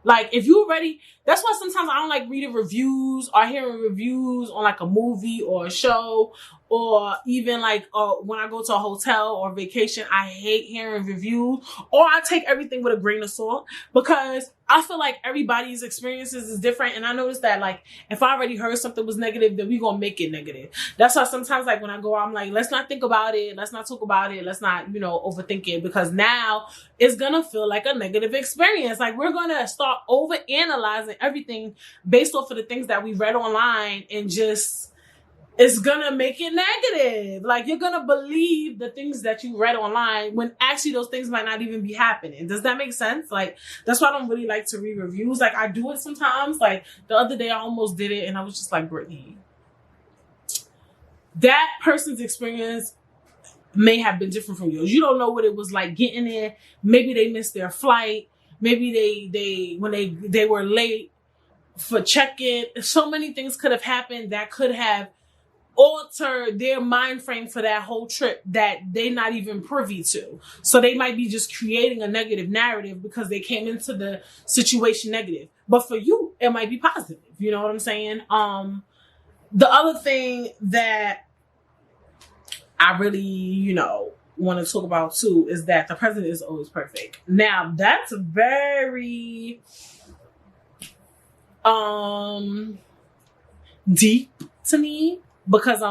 Speaker 1: Like, if you're ready, that's why sometimes I don't like reading reviews or hearing reviews on like a movie or a show, or even like when I go to a hotel or vacation, I hate hearing reviews, or I take everything with a grain of salt, because I feel like everybody's experiences is different. And I noticed that, like, if I already heard something was negative, then we gonna make it negative. That's why sometimes, like, when I go out, I'm like, let's not think about it. Let's not talk about it. Let's not, overthink it, because now it's gonna feel like a negative experience. Like, we're gonna start over analyzing everything based off of the things that we read online, and just, it's gonna make it negative. Like, you're gonna believe the things that you read online when actually those things might not even be happening. Does that make sense? Like, that's why I don't really like to read reviews. Like, I do it sometimes. Like, the other day I almost did it, and I was just like, Brittany, that person's experience may have been different from yours. You don't know what it was like getting there. Maybe they missed their flight. Maybe they when they were late for check-in. So many things could have happened that could have altered their mind frame for that whole trip that they're not even privy to. So they might be just creating a negative narrative because they came into the situation negative. But for you, it might be positive. You know what I'm saying? The other thing that I really, want to talk about too is that the president is always perfect. Now, that's very deep to me because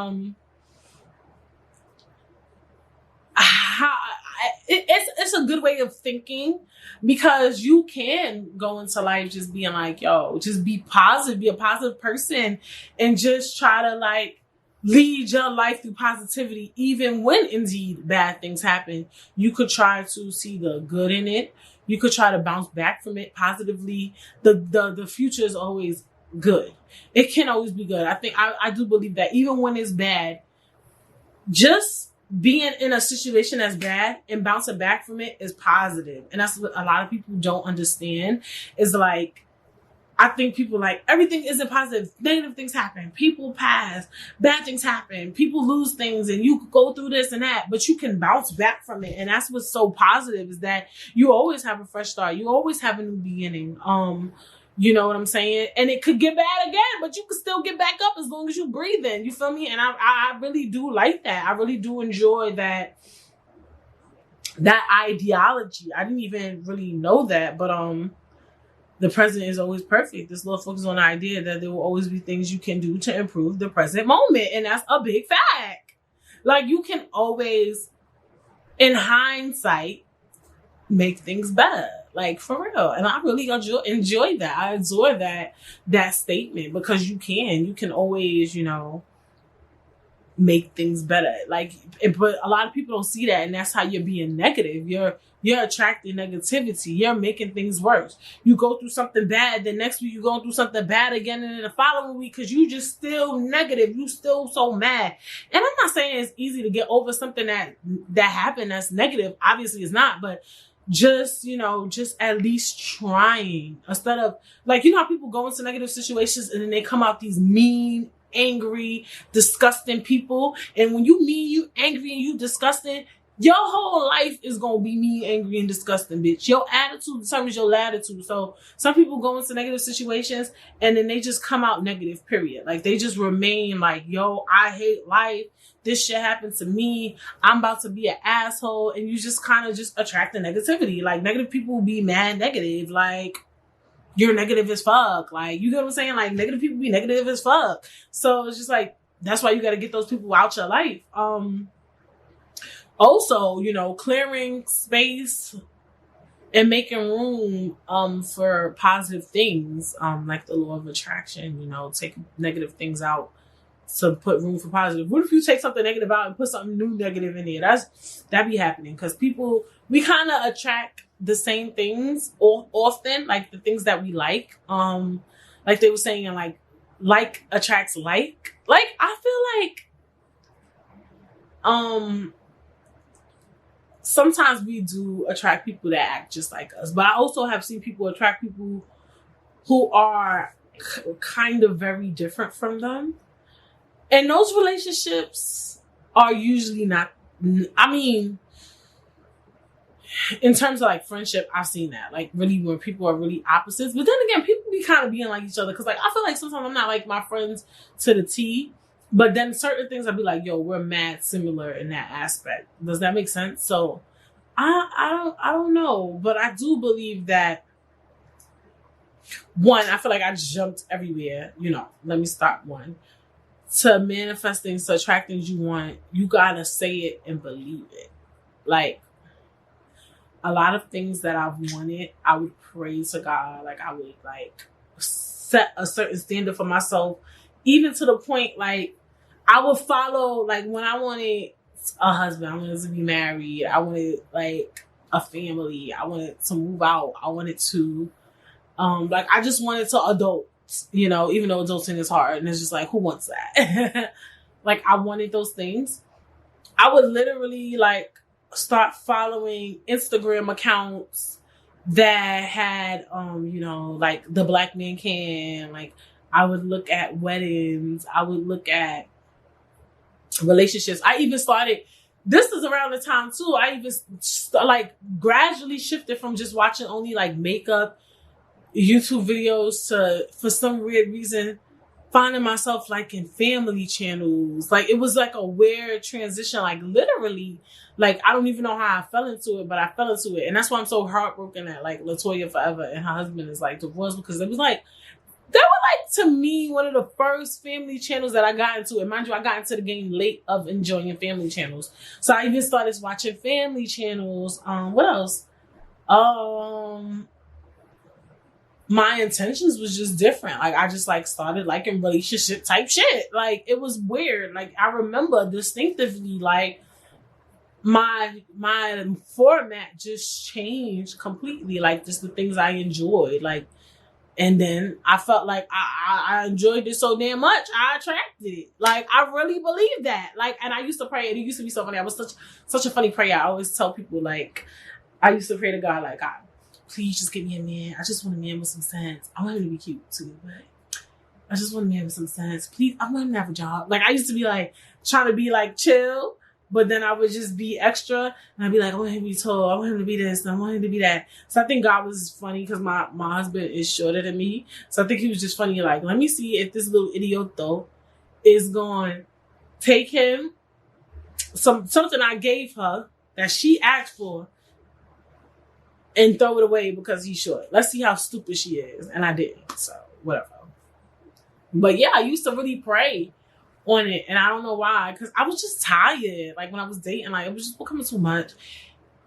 Speaker 1: it's a good way of thinking, because you can go into life just being like, yo, just be positive, be a positive person, and just try to like lead your life through positivity. Even when indeed bad things happen, you could try to see the good in it. You could try to bounce back from it positively. The future is always good. It can always be good. I think I do believe that even when it's bad, just being in a situation that's bad and bouncing back from it is positive. And that's what a lot of people don't understand, is like, I think people like, everything isn't positive. Negative things happen. People pass. Bad things happen. People lose things, and you go through this and that, but you can bounce back from it. And that's what's so positive, is that you always have a fresh start. You always have a new beginning. You know what I'm saying? And it could get bad again, but you could still get back up as long as you breathing. You feel me? And I really do like that. I really do enjoy that ideology. I didn't even really know that, but the president is always perfect. This little focus on the idea that there will always be things you can do to improve the present moment. And that's a big fact. Like, you can always, in hindsight, make things better. Like, for real. And I really enjoy that. I enjoy that statement, because you can always, make things better. Like, but a lot of people don't see that, and that's how you're being negative. You're attracting negativity. You're making things worse. You go through something bad, then next week you're going through something bad again, and then the following week, because you just still negative. You still so mad. And I'm not saying it's easy to get over something that happened that's negative. Obviously it's not, but just at least trying, instead of, like, how people go into negative situations and then they come out these mean, angry, disgusting people. And when you mean, you angry, and you disgusting, your whole life is gonna be mean, angry, and disgusting, bitch. Your attitude determines your latitude. So some people go into negative situations and then they just come out negative, period. Like, they just remain like, yo, I hate life. This shit happened to me. I'm about to be an asshole. And you just kind of just attract the negativity. Like, negative people will be mad negative. Like, you're negative as fuck. Like, you get what I'm saying? Like, negative people be negative as fuck. So it's just like, that's why you got to get those people out your life. Also, clearing space and making room for positive things, like the law of attraction, take negative things out to put room for positive. What if you take something negative out and put something new negative in there? That be happening, because people, we kind of attract the same things often, like the things that we like. Like they were saying, like attracts like. Like, I feel like sometimes we do attract people that act just like us, but I also have seen people attract people who are kind of very different from them. And those relationships are usually not, I mean, in terms of like friendship, I've seen that, like, really, when people are really opposites. But then again, people be kind of being like each other, because like, I feel like sometimes I'm not like my friends to the T, but then certain things I'd be like, yo, we're mad similar in that aspect. Does that make sense? So I don't know, but I do believe that, one, I feel like I jumped everywhere. Let me stop one. To manifest things, to attract things you want, you gotta say it and believe it. Like, a lot of things that I've wanted, I would pray to God. Like, I would like set a certain standard for myself, even to the point, like, I would follow, like, when I wanted a husband, I wanted to be married, I wanted like a family, I wanted to move out, I wanted to like, I just wanted to adult, even though adulting is hard, and it's just like, who wants that? Like, I wanted those things. I would literally like start following Instagram accounts that had, like the Black Man Can. Like, I would look at weddings. I would look at relationships. I even started, this is around the time too, I even like gradually shifted from just watching only like makeup YouTube videos to, for some weird reason, finding myself like in family channels. Like, it was like a weird transition, like literally, like I don't even know how I fell into it, but I fell into it. And that's why I'm so heartbroken that like Latoya Forever and her husband is like divorced, because it was like, they were like, to me, one of the first family channels that I got into. And mind you, I got into the game late of enjoying family channels. So I even started watching family channels. What else? My intentions was just different. Like, I just like started liking relationship type shit. Like, it was weird. Like, I remember distinctively, like, my format just changed completely. Like, just the things I enjoyed. Like, and then I felt like I enjoyed it so damn much, I attracted it. Like, I really believe that. Like, and I used to pray, and it used to be so funny. I was such a funny prayer. I always tell people, like, I used to pray to God, like, God, please just give me a man. I just want a man with some sense. I want him to be cute too, but I just want a man with some sense. Please, I want him to have a job. Like, I used to be like, trying to be like chill, but then I would just be extra, and I'd be like, I want him to be tall. I want him to be this, and I want him to be that. So I think God was funny, because my husband is shorter than me. So I think he was just funny, like, let me see if this little idioto is going to take him, something I gave her that she asked for, and throw it away because he's short. Let's see how stupid she is. And I didn't. So, whatever. But yeah, I used to really pray on it, and I don't know why, because I was just tired. Like, when I was dating, like, it was just becoming too much.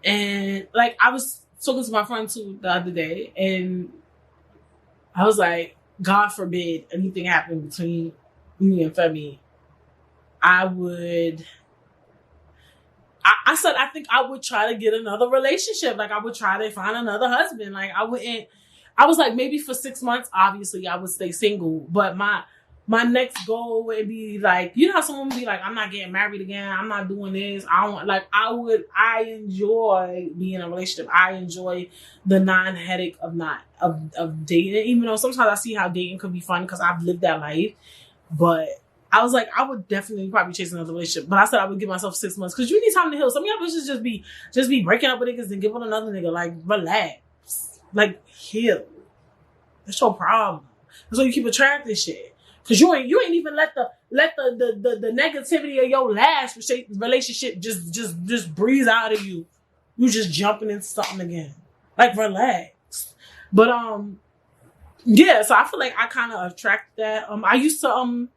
Speaker 1: And like, I was talking to my friend too the other day, and I was like, God forbid anything happened between me and Femi, I said, I think I would try to get another relationship. Like, I would try to find another husband. Like, I was like, maybe for 6 months, obviously I would stay single, but my next goal would be like, you know how someone would be like, I'm not getting married again. I'm not doing this. I enjoy being in a relationship. I enjoy the non-headache of dating, even though sometimes I see how dating could be fun because I've lived that life. But I was like, I would definitely probably chase another relationship. But I said I would give myself 6 months, because you need time to heal. Some of y'all bitches just be breaking up with niggas and give on another nigga. Like, relax. Like, heal. That's your problem. That's why you keep attracting shit. Cause you ain't even let the negativity of your last relationship just breeze out of you. You just jumping into something again. Like, relax. But yeah, so I feel like I kind of attract that. I used to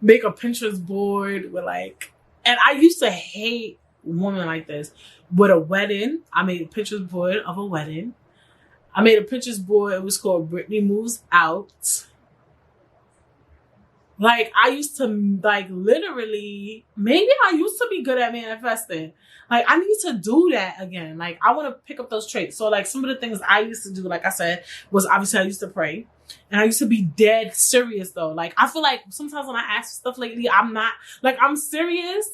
Speaker 1: make a Pinterest board with like, and I used to hate women like this. With a wedding, I made a Pinterest board of a wedding. I made a Pinterest board. It was called Britney Moves Out. Like, I used to, like, literally, maybe I used to be good at manifesting. Like, I need to do that again. Like, I want to pick up those traits. So, like, some of the things I used to do, like I said, was obviously I used to pray. And I used to be dead serious, though. Like, I feel like sometimes when I ask for stuff lately, I'm not, like, I'm serious,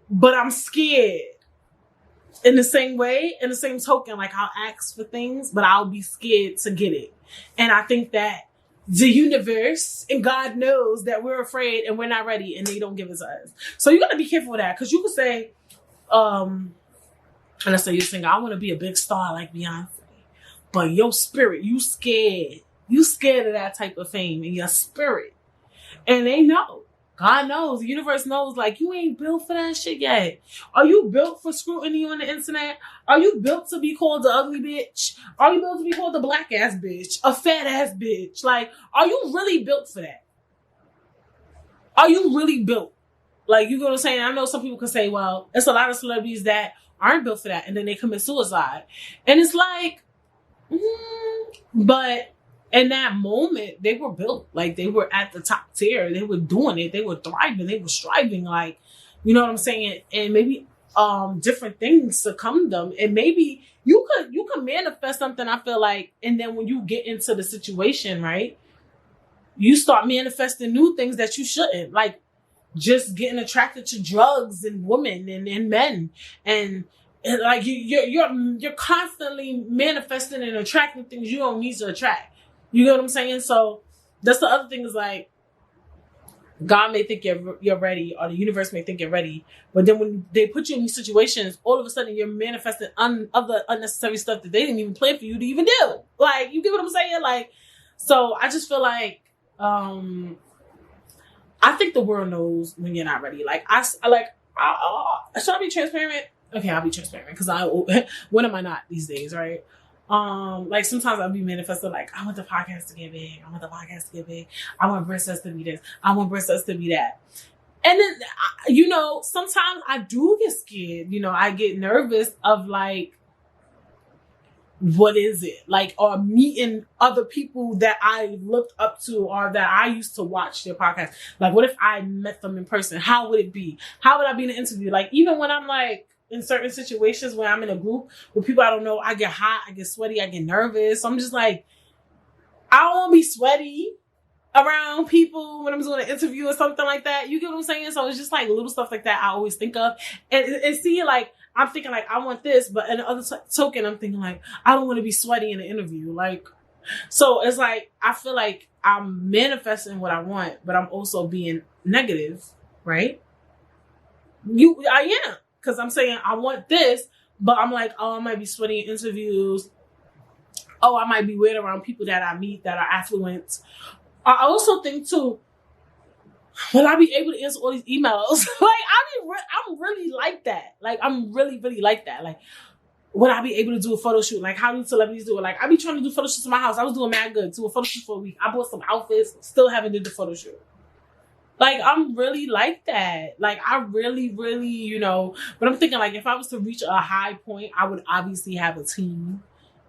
Speaker 1: but I'm scared. In the same way, in the same token, like, I'll ask for things, but I'll be scared to get it. And I think that the universe and God knows that we're afraid and we're not ready, and they don't give us us. So you got to be careful with that, because you could say, and let's say you're saying, I want to be a big star like Beyonce, but your spirit, you scared of that type of fame in your spirit. And they know. God knows. The universe knows, like, you ain't built for that shit yet. Are you built for scrutiny on the internet? Are you built to be called the ugly bitch? Are you built to be called the black ass bitch? A fat ass bitch? Like, are you really built for that? Are you really built? Like, you know what I'm saying? I know some people can say, well, it's a lot of celebrities that aren't built for that, and then they commit suicide. And it's like, but in that moment, they were built. Like, they were at the top tier. They were doing it. They were thriving. They were striving. Like, you know what I'm saying? And maybe different things succumb them. And maybe you could manifest something, I feel like, and then when you get into the situation, right, you start manifesting new things that you shouldn't. Like, just getting attracted to drugs and women and men. And And like you're constantly manifesting and attracting things you don't need to attract. You get what I'm saying? So that's the other thing is like God may think you're ready, or the universe may think you're ready, but then when they put you in these situations, all of a sudden you're manifesting other unnecessary stuff that they didn't even plan for you to even do. Like, you get what I'm saying? Like, so I just feel like I think the world knows when you're not ready. Like, should I be transparent? Okay, I'll be transparent because when am I not these days, right? Like sometimes I'll be manifesting like, I want the podcast to get big. I want the podcast to get big. I want Princess to be this. I want Princess to be that. And then, you know, sometimes I do get scared. You know, I get nervous of like, what is it? Like, or meeting other people that I looked up to or that I used to watch their podcast. Like, what if I met them in person? How would it be? How would I be in an interview? Like, even when I'm like, in certain situations where I'm in a group with people I don't know, I get hot, I get sweaty, I get nervous. So I'm just like, I don't want to be sweaty around people when I'm doing an interview or something like that. You get what I'm saying? So it's just like little stuff like that I always think of. And see, like, I'm thinking like, I want this, but in the other token, I'm thinking like, I don't want to be sweaty in an interview. Like, so it's like, I feel like I'm manifesting what I want, but I'm also being negative, right? I am. Because I'm saying I want this, but I'm like, oh, I might be sweaty in interviews. Oh, I might be weird around people that I meet that are affluent. I also think too, will I be able to answer all these emails? Like, I'm really like that. Like, I'm really, really like that. Like, would I be able to do a photo shoot? Like, how do celebrities do it? Like, I be trying to do photo shoots in my house. I was doing mad good. Do a photo shoot for a week. I bought some outfits. Still haven't did the photo shoot. Like, I'm really like that. Like, I really, really, you know, but I'm thinking, like, if I was to reach a high point, I would obviously have a team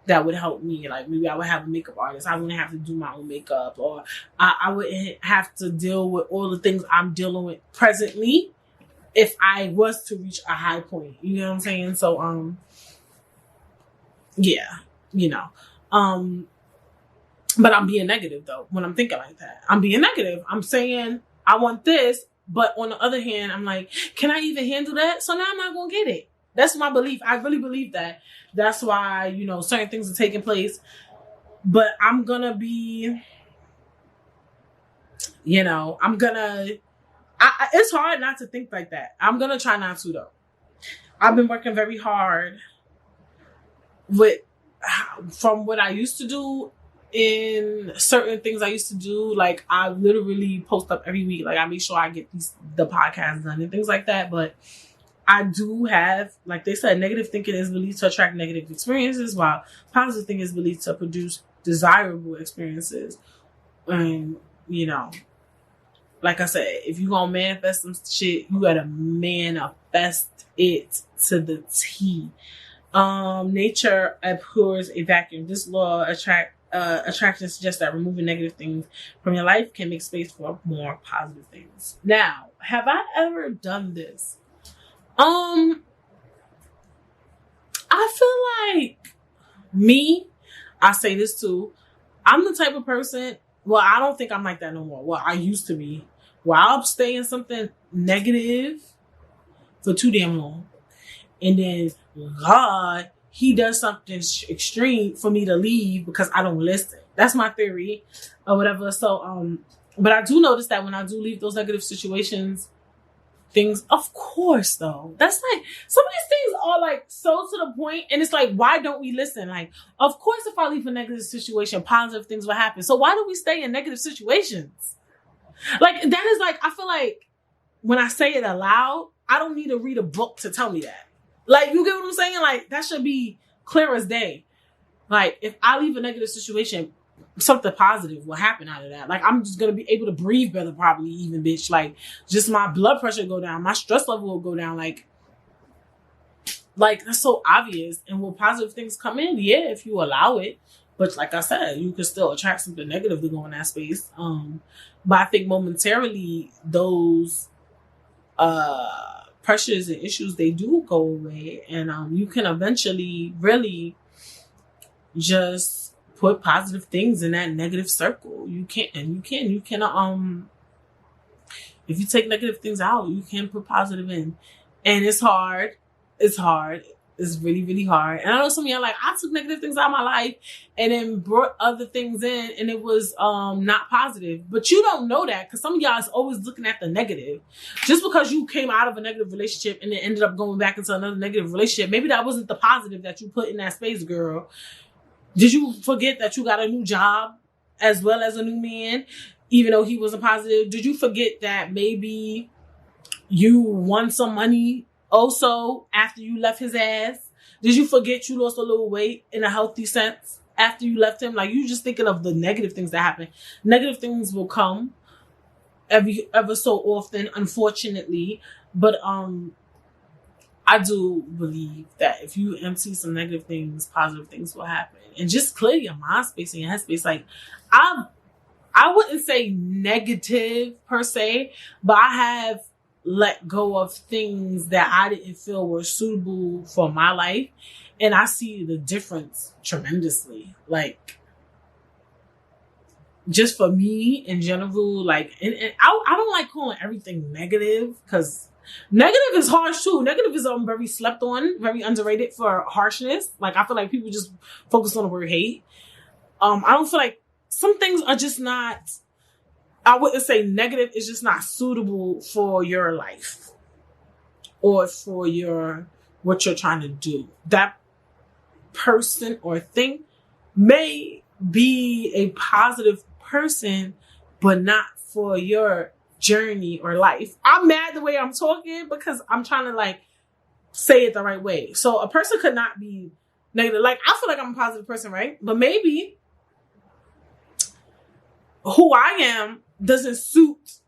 Speaker 1: that would help me. Like, maybe I would have a makeup artist. I wouldn't have to do my own makeup, or I wouldn't have to deal with all the things I'm dealing with presently if I was to reach a high point. You know what I'm saying? So, yeah, you know. But I'm being negative, though, when I'm thinking like that. I'm being negative. I'm saying, I want this, but on the other hand, I'm like, can I even handle that? So now I'm not going to get it. That's my belief. I really believe that. That's why, you know, certain things are taking place. But I'm going to be, you know, it's hard not to think like that. I'm going to try not to, though. I've been working very hard from what I used to do. In certain things I used to do, like I literally post up every week. Like I make sure I get the podcast done and things like that. But I do have, like they said, negative thinking is believed to attract negative experiences, while positive thinking is believed to produce desirable experiences. And, you know, like I said, if you gonna manifest some shit, you gotta manifest it to the T. Nature abhors a vacuum. This law attraction suggests that removing negative things from your life can make space for more positive things. Now, have I ever done this? I feel like I say this too. I'm the type of person, well, I don't think I'm like that no more. Well, I used to be. Well, I'll stay in something negative for too damn long. And then God, he does something extreme for me to leave because I don't listen. That's my theory or whatever. So, but I do notice that when I do leave those negative situations, things, of course, though, that's like, some of these things are like so to the point, and it's like, why don't we listen? Like, of course, if I leave a negative situation, positive things will happen. So why do we stay in negative situations? Like, that is like, I feel like when I say it aloud, I don't need to read a book to tell me that. Like, you get what I'm saying? Like, that should be clear as day. Like, if I leave a negative situation, something positive will happen out of that. Like, I'm just going to be able to breathe better, probably, even, bitch. Like, just my blood pressure go down. My stress level will go down. Like, that's so obvious. And will positive things come in? Yeah, if you allow it. But like I said, you can still attract something negative to go in that space. But I think momentarily, those pressures and issues, they do go away, and you can eventually really just put positive things in that negative circle. You can if you take negative things out, you can put positive in. And it's hard is really, really hard. And I know some of y'all like, I took negative things out of my life and then brought other things in and it was not positive. But you don't know that because some of y'all is always looking at the negative. Just because you came out of a negative relationship and then ended up going back into another negative relationship, maybe that wasn't the positive that you put in that space, girl. Did you forget that you got a new job as well as a new man, even though he wasn't positive? Did you forget that maybe you won some money also after you left his ass? Did you forget you lost a little weight in a healthy sense after you left him? Like, you just thinking of the negative things that happen. Negative things will come ever so often, unfortunately. But I do believe that if you empty some negative things, positive things will happen. And just clear your mind space and your head space. Like, I wouldn't say negative per se, but I have let go of things that I didn't feel were suitable for my life. And I see the difference tremendously. Like, just for me in general, like, and I don't like calling everything negative because negative is harsh too. Negative is very slept on, very underrated for harshness. Like, I feel like people just focus on the word hate. I don't feel like some things are just not, I wouldn't say negative, it's just not suitable for your life or for what you're trying to do. That person or thing may be a positive person, but not for your journey or life. I'm mad the way I'm talking because I'm trying to like say it the right way. So a person could not be negative. Like, I feel like I'm a positive person, right? But maybe who I am doesn't suit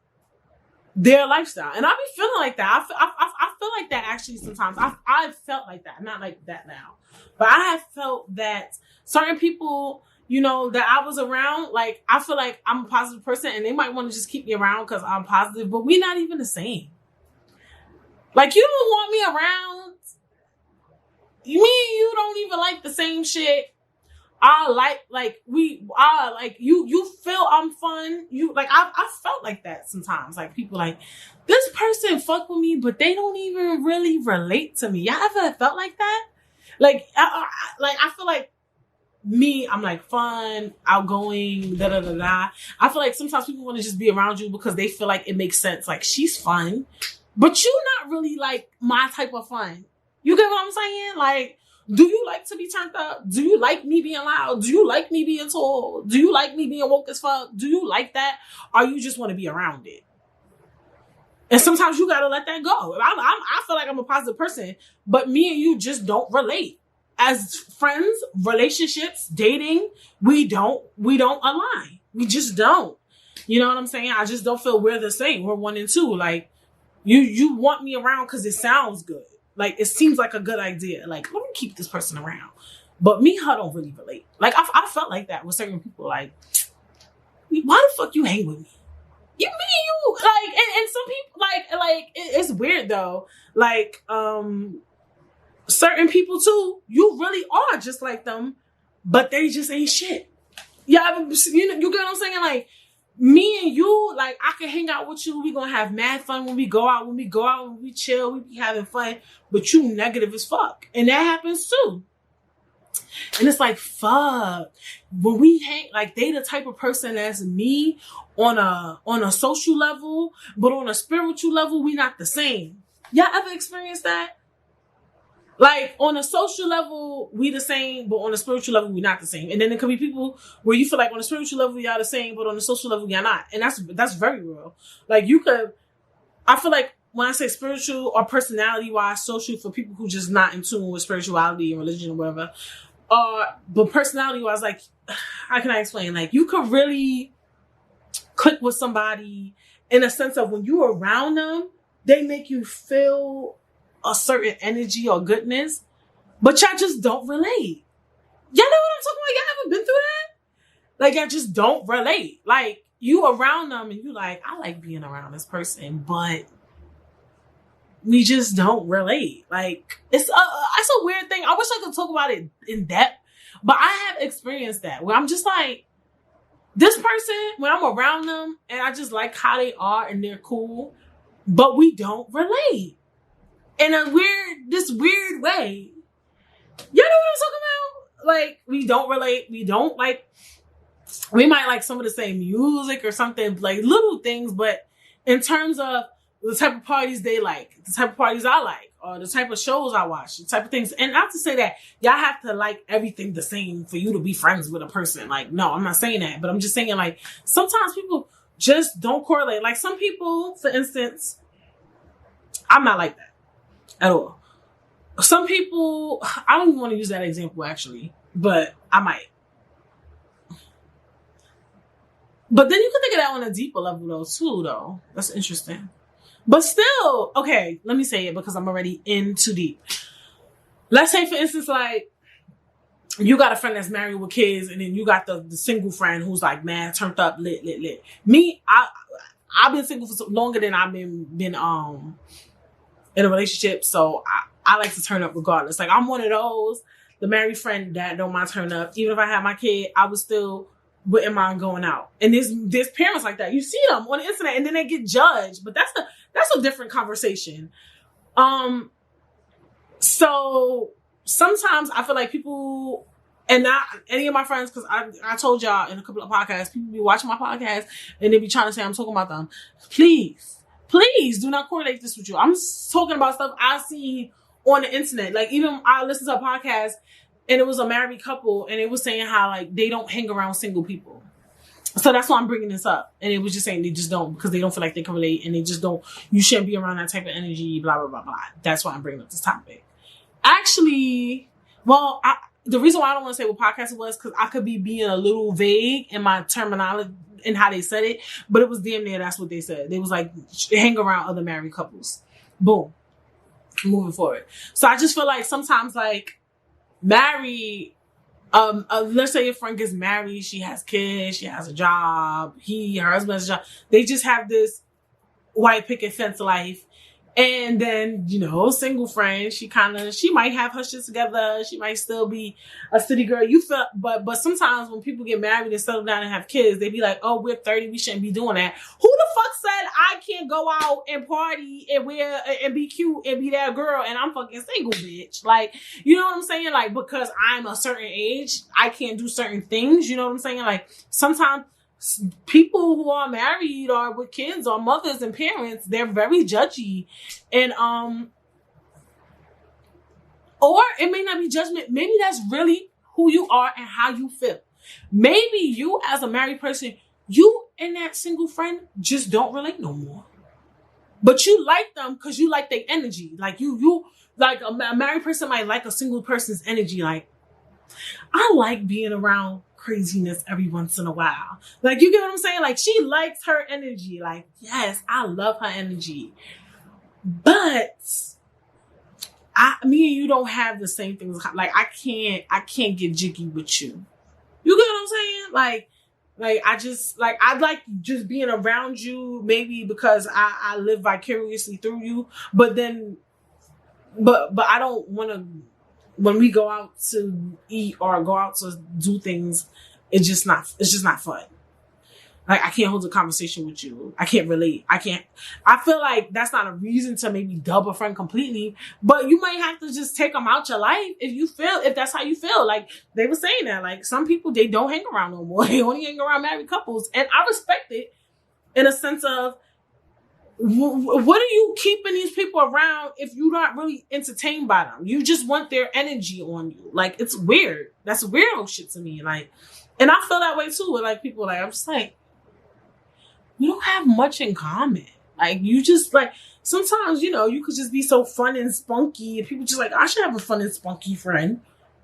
Speaker 1: their lifestyle. And I be feeling like that. I feel like that actually sometimes. I've felt like that. Not like that now. But I have felt that certain people, you know, that I was around, like, I feel like I'm a positive person and they might want to just keep me around because I'm positive, but we're not even the same. Like, you don't want me around. Me and you don't even like the same shit. You feel I'm fun. I felt like that sometimes. Like, people like, this person fuck with me, but they don't even really relate to me. Y'all ever felt like that? Like, I feel like me, I'm like fun, outgoing, da da da da. I feel like sometimes people want to just be around you because they feel like it makes sense. Like, she's fun, but you're not really like my type of fun. You get what I'm saying? Like, do you like to be turned up? Do you like me being loud? Do you like me being tall? Do you like me being woke as fuck? Do you like that? Or you just want to be around it? And sometimes you gotta let that go. I feel like I'm a positive person, but me and you just don't relate. As friends, relationships, dating, we don't align. We just don't. You know what I'm saying? I just don't feel we're the same. We're 1 and 2. Like, you want me around because it sounds good. Like, it seems like a good idea. Like, let me keep this person around. But me and her don't really relate. Like, I felt like that with certain people. Like, why the fuck you hang with me? You, me and you. Like, and some people, like, it's weird though. Like, certain people too, you really are just like them, but they just ain't shit. Yeah, you get what I'm saying? Like, me and you, like, I can hang out with you. We gonna have mad fun when we go out. When we chill, we be having fun. But you negative as fuck. And that happens too. And it's like, fuck. When we hang, like, they the type of person as me on a social level, but on a spiritual level, we not the same. Y'all ever experienced that? Like, on a social level, we the same, but on a spiritual level, we not the same. And then there could be people where you feel like on a spiritual level, y'all the same, but on a social level, y'all not. And that's very real. Like, I feel like when I say spiritual or personality-wise, social for people who just not in tune with spirituality and religion or whatever. But personality-wise, like, how can I explain? Like, you could really click with somebody in a sense of when you're around them, they make you feel a certain energy or goodness, but y'all just don't relate. Y'all know what I'm talking about? Y'all ever been through that? Like, y'all just don't relate. Like, you around them and you like, I like being around this person, but we just don't relate. Like, it's a weird thing. I wish I could talk about it in depth, but I have experienced that where I'm just like, this person, when I'm around them and I just like how they are and they're cool, but we don't relate. In this weird way. You know what I'm talking about? Like, we don't relate. We don't like, we might like some of the same music or something, like little things, but in terms of the type of parties they like, the type of parties I like, or the type of shows I watch, the type of things. And not to say that y'all have to like everything the same for you to be friends with a person. Like, no, I'm not saying that, but I'm just saying, like, sometimes people just don't correlate. Like, some people, for instance, I'm not like that at all. Some people, I don't even want to use that example actually, but I might. But then you can think of that on a deeper level though, too, though. That's interesting. But still, okay, let me say it because I'm already in too deep. Let's say, for instance, like, you got a friend that's married with kids, and then you got the single friend who's like, man, turned up, lit. Me, I've been single for longer than I've been in a relationship, so I like to turn up regardless. Like, I'm one of those, the married friend that don't mind turn up. Even if I had my kid, I would still wouldn't mind going out. And there's parents like that. You see them on the internet, and then they get judged. But that's a different conversation. So sometimes I feel like people, and not any of my friends, because I told y'all in a couple of podcasts, people be watching my podcast and they be trying to say I'm talking about them. Please do not correlate this with you. I'm talking about stuff I see on the internet. Like, even I listened to a podcast and it was a married couple, and it was saying how, like, they don't hang around single people. So that's why I'm bringing this up. And it was just saying they just don't, because they don't feel like they can relate, and they just don't, you shouldn't be around that type of energy, blah, blah, blah, blah. That's why I'm bringing up this topic. Actually, well, the reason why I don't want to say what podcast it was, because I could be being a little vague in my terminology and how they said it, but it was damn near that's what they said. They was like, hang around other married couples. Boom. Moving forward. So I just feel like sometimes, like, married, let's say your friend gets married, she has kids, she has a job, her husband has a job. They just have this white picket fence life. And then, single friend, she might have her shit together. She might still be a city girl. You feel, but sometimes when people get married and settle down and have kids, they be like, oh, we're 30. We shouldn't be doing that. Who the fuck said I can't go out and party and wear and be cute and be that girl and I'm fucking single, bitch? Like, you know what I'm saying? Like, because I'm a certain age, I can't do certain things. You know what I'm saying? Like, sometimes people who are married or with kids or mothers and parents, they're very judgy. And or it may not be judgment. Maybe that's really who you are and how you feel. Maybe you, as a married person, you and that single friend just don't relate no more. But you like them because you like their energy. Like, you like a married person might like a single person's energy. Like, I like being around craziness every once in a while. Like, you get what I'm saying? Like, she likes her energy. Like, yes, I love her energy. But me and you don't have the same things. Like, I can't get jiggy with you. You get what I'm saying? Like I just, like, I like just being around you, maybe because I live vicariously through you. But then, but I don't want to, when we go out to eat or go out to do things, it's just not fun. Like, I can't hold a conversation with you. I can't relate. I feel like that's not a reason to maybe dub a friend completely, but you might have to just take them out your life if that's how you feel. Like, they were saying that, like, some people, they don't hang around no more. They only hang around married couples. And I respect it in a sense of, what are you keeping these people around if you're not really entertained by them? You just want their energy on you. Like, it's weird. That's weirdo shit to me. Like, and I feel that way too with, like, people. Like, I'm just like, we don't have much in common. Like, you just, like, sometimes, you could just be so fun and spunky, and people just like, I should have a fun and spunky friend.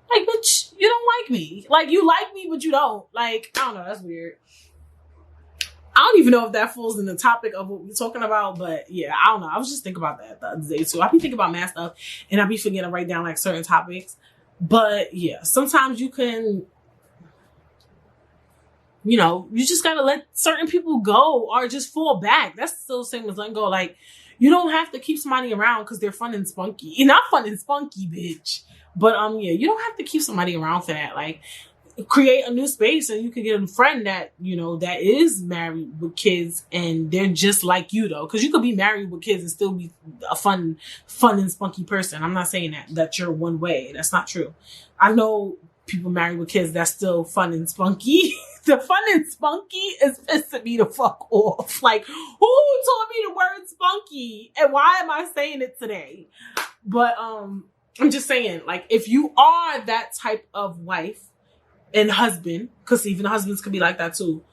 Speaker 1: Like, bitch, you don't like me. Like, you like me, but you don't. Like, I don't know. That's weird. I don't even know if that falls in the topic of what we're talking about, but yeah, I don't know. I was just thinking about that the other day too. I be thinking about mad stuff, and I be forgetting to write down, like, certain topics. But yeah, sometimes you can, you just gotta let certain people go or just fall back. That's still the same as letting go. Like, you don't have to keep somebody around because they're fun and spunky. You're not fun and spunky, bitch. But yeah, you don't have to keep somebody around for that. Like, create a new space, and you can get a friend that, you know, that is married with kids, and they're just like you, though, because you could be married with kids and still be a fun and spunky person. I'm not saying that you're one way. That's not true. I know people married with kids that's still fun and spunky. The fun and spunky is pissing me the fuck off. Like, who taught me the word spunky, and why am I saying it today? But I'm just saying, like, if you are that type of wife and husband, because even husbands could be like that too,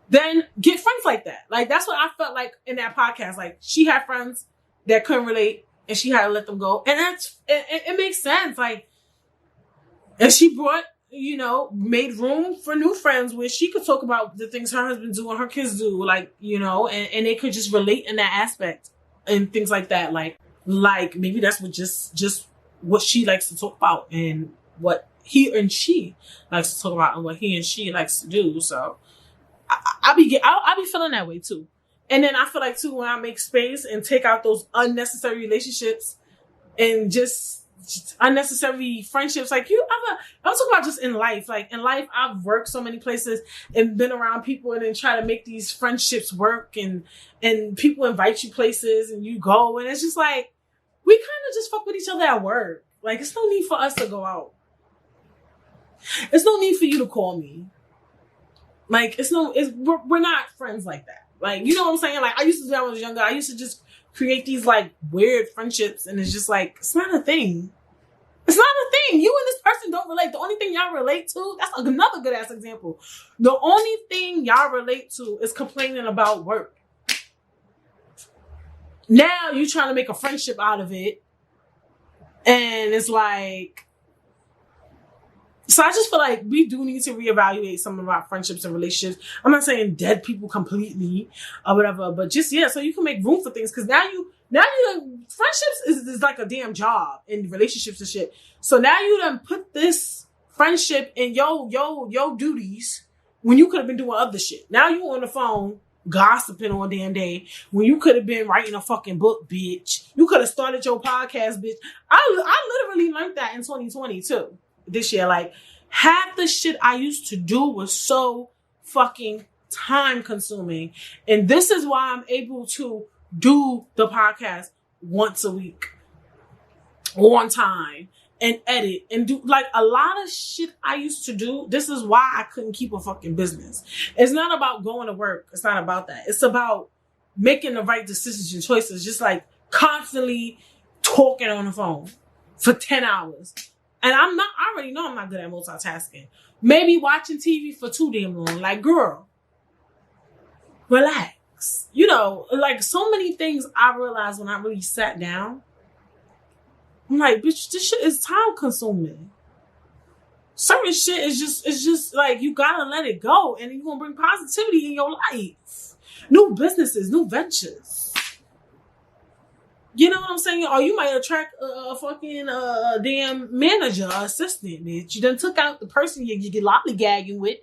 Speaker 1: then get friends like that. Like, that's what I felt like in that podcast. Like, she had friends that couldn't relate, and she had to let them go, and it makes sense. Like, and she brought, you know, made room for new friends where she could talk about the things her husband do and her kids do, like, you know, and they could just relate in that aspect and things like that. Like maybe that's what just what she likes to talk about, and what he and she likes to talk about, and what he and she likes to do. So I'll be feeling that way too. And then I feel like too, when I make space and take out those unnecessary relationships and just unnecessary friendships, like I'm talking about just in life. Like, in life, I've worked so many places and been around people, and then try to make these friendships work, and people invite you places and you go, and it's just like, we kind of just fuck with each other at work. Like, it's no need for us to go out. It's no need for you to call me. Like, we're not friends like that. Like, you know what I'm saying? Like, I used to do that when I was younger. I used to just create these like weird friendships, and it's just like, it's not a thing. It's not a thing. You and this person don't relate. The only thing y'all relate to, that's another good ass example. The only thing y'all relate to is complaining about work. Now you trying to make a friendship out of it, and it's like, so I just feel like we do need to reevaluate some of our friendships and relationships. I'm not saying dead people completely or whatever, but just, yeah, so you can make room for things. Because now you friendships is like a damn job, in relationships and shit. So now you done put this friendship in your duties when you could have been doing other shit. Now you on the phone gossiping all damn day when you could have been writing a fucking book, bitch. You could have started your podcast, bitch. I literally learned that in 2020 too. This year, like, half the shit I used to do was so fucking time consuming, and this is why I'm able to do the podcast once a week on time and edit and do like a lot of shit I used to do. This is why I couldn't keep a fucking business. It's not about going to work. It's not about that. It's about making the right decisions and choices, just like constantly talking on the phone for 10 hours. And I already know I'm not good at multitasking. Maybe watching TV for too damn long. Like, girl, relax. You know, like, so many things I realized when I really sat down. I'm like, bitch, this shit is time consuming. Certain shit is just like, you gotta let it go, and you're gonna bring positivity in your life. New businesses, new ventures. You know what I'm saying? Or you might attract a fucking damn manager or assistant, bitch. You done took out the person you get lollygagging with.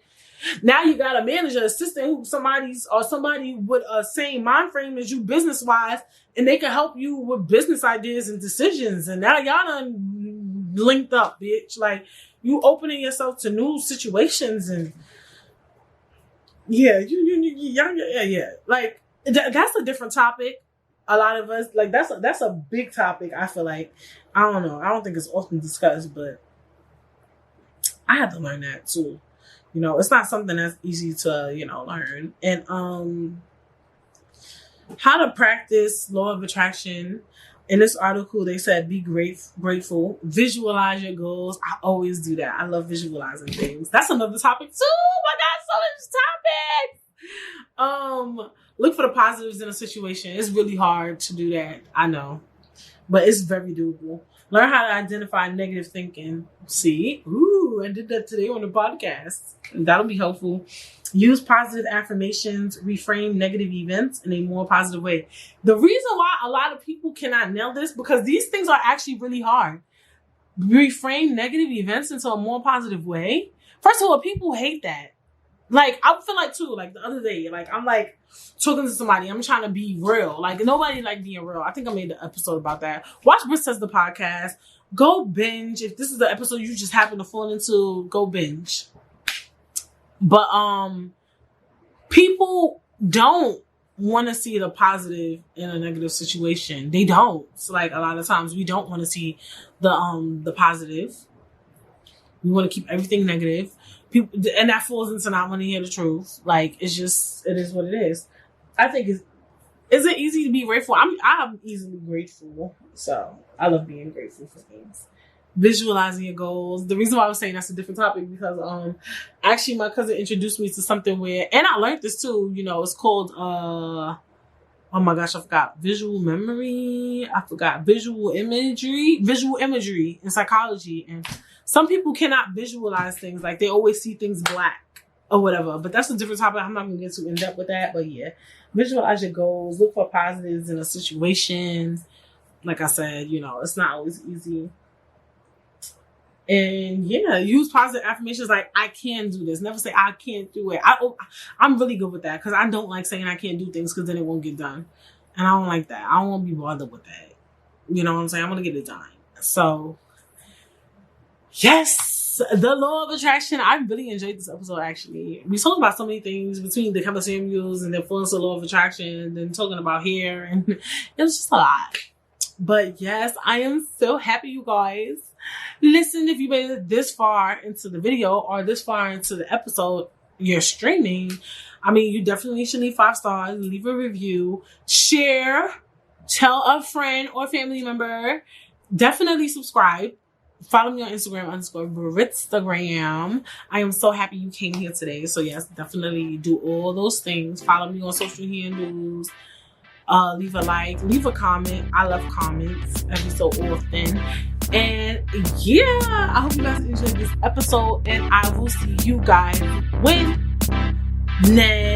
Speaker 1: Now you got a manager, assistant, who somebody with a same mind frame as you business wise, and they can help you with business ideas and decisions. And now y'all done linked up, bitch. Like, you opening yourself to new situations, and yeah, yeah. Like, that's a different topic. A lot of us, like, that's a big topic. I feel like, I don't know. I don't think it's often discussed, but I had to learn that too. You know, it's not something that's easy to, you know, learn. And how to practice law of attraction. In this article, they said, be grateful, visualize your goals. I always do that. I love visualizing things. That's another topic too. Oh my God, so much topics. Look for the positives in a situation. It's really hard to do that, I know, but it's very doable. Learn how to identify negative thinking. See, I did that today on the podcast. That'll be helpful. Use positive affirmations. Reframe negative events in a more positive way. The reason why a lot of people cannot nail this, because these things are actually really hard. Reframe negative events into a more positive way. First of all, people hate that. Like, I feel like too, like the other day, like, I'm like talking to somebody, I'm trying to be real. Like, nobody like being real. I think I made an episode about that. Watch Britt Says the Podcast. Go binge. If this is the episode you just happen to fall into, go binge. But people don't want to see the positive in a negative situation. They don't. So, like, a lot of times we don't want to see the positive. We want to keep everything negative. People, and that falls into not wanting to hear the truth. Like, it is what it is. I think is it easy to be grateful? I'm easily grateful. So I love being grateful for things. Visualizing your goals. The reason why I was saying that's a different topic because actually my cousin introduced me to something where, and I learned this too, you know, it's called oh my gosh, I forgot. Visual memory. I forgot. Visual imagery in psychology. And some people cannot visualize things. Like, they always see things black or whatever. But that's a different topic. I'm not going to get too in depth with that. But yeah, visualize your goals. Look for positives in a situation. Like I said, you know, it's not always easy. And yeah, use positive affirmations like, I can do this. Never say, I can't do it. I'm really good with that because I don't like saying I can't do things because then it won't get done. And I don't like that. I don't want to be bothered with that. You know what I'm saying? I want to get it done. So, yes, the law of attraction. I really enjoyed this episode, actually. We talked about so many things between the chemical formulas and the influence of the law of attraction and then talking about hair. And it was just a lot. But yes, I am so happy, you guys. Listen, if you made it this far into the video or this far into the episode you're streaming, I mean, you definitely should leave 5 stars, leave a review, share, tell a friend or family member, definitely subscribe. Follow me on Instagram _Britstagram. I am so happy you came here today. So yes, definitely do all those things. Follow me on social handles. Leave a like, leave a comment. I love comments every so often. And yeah, I hope you guys enjoyed this episode, and I will see you guys when next.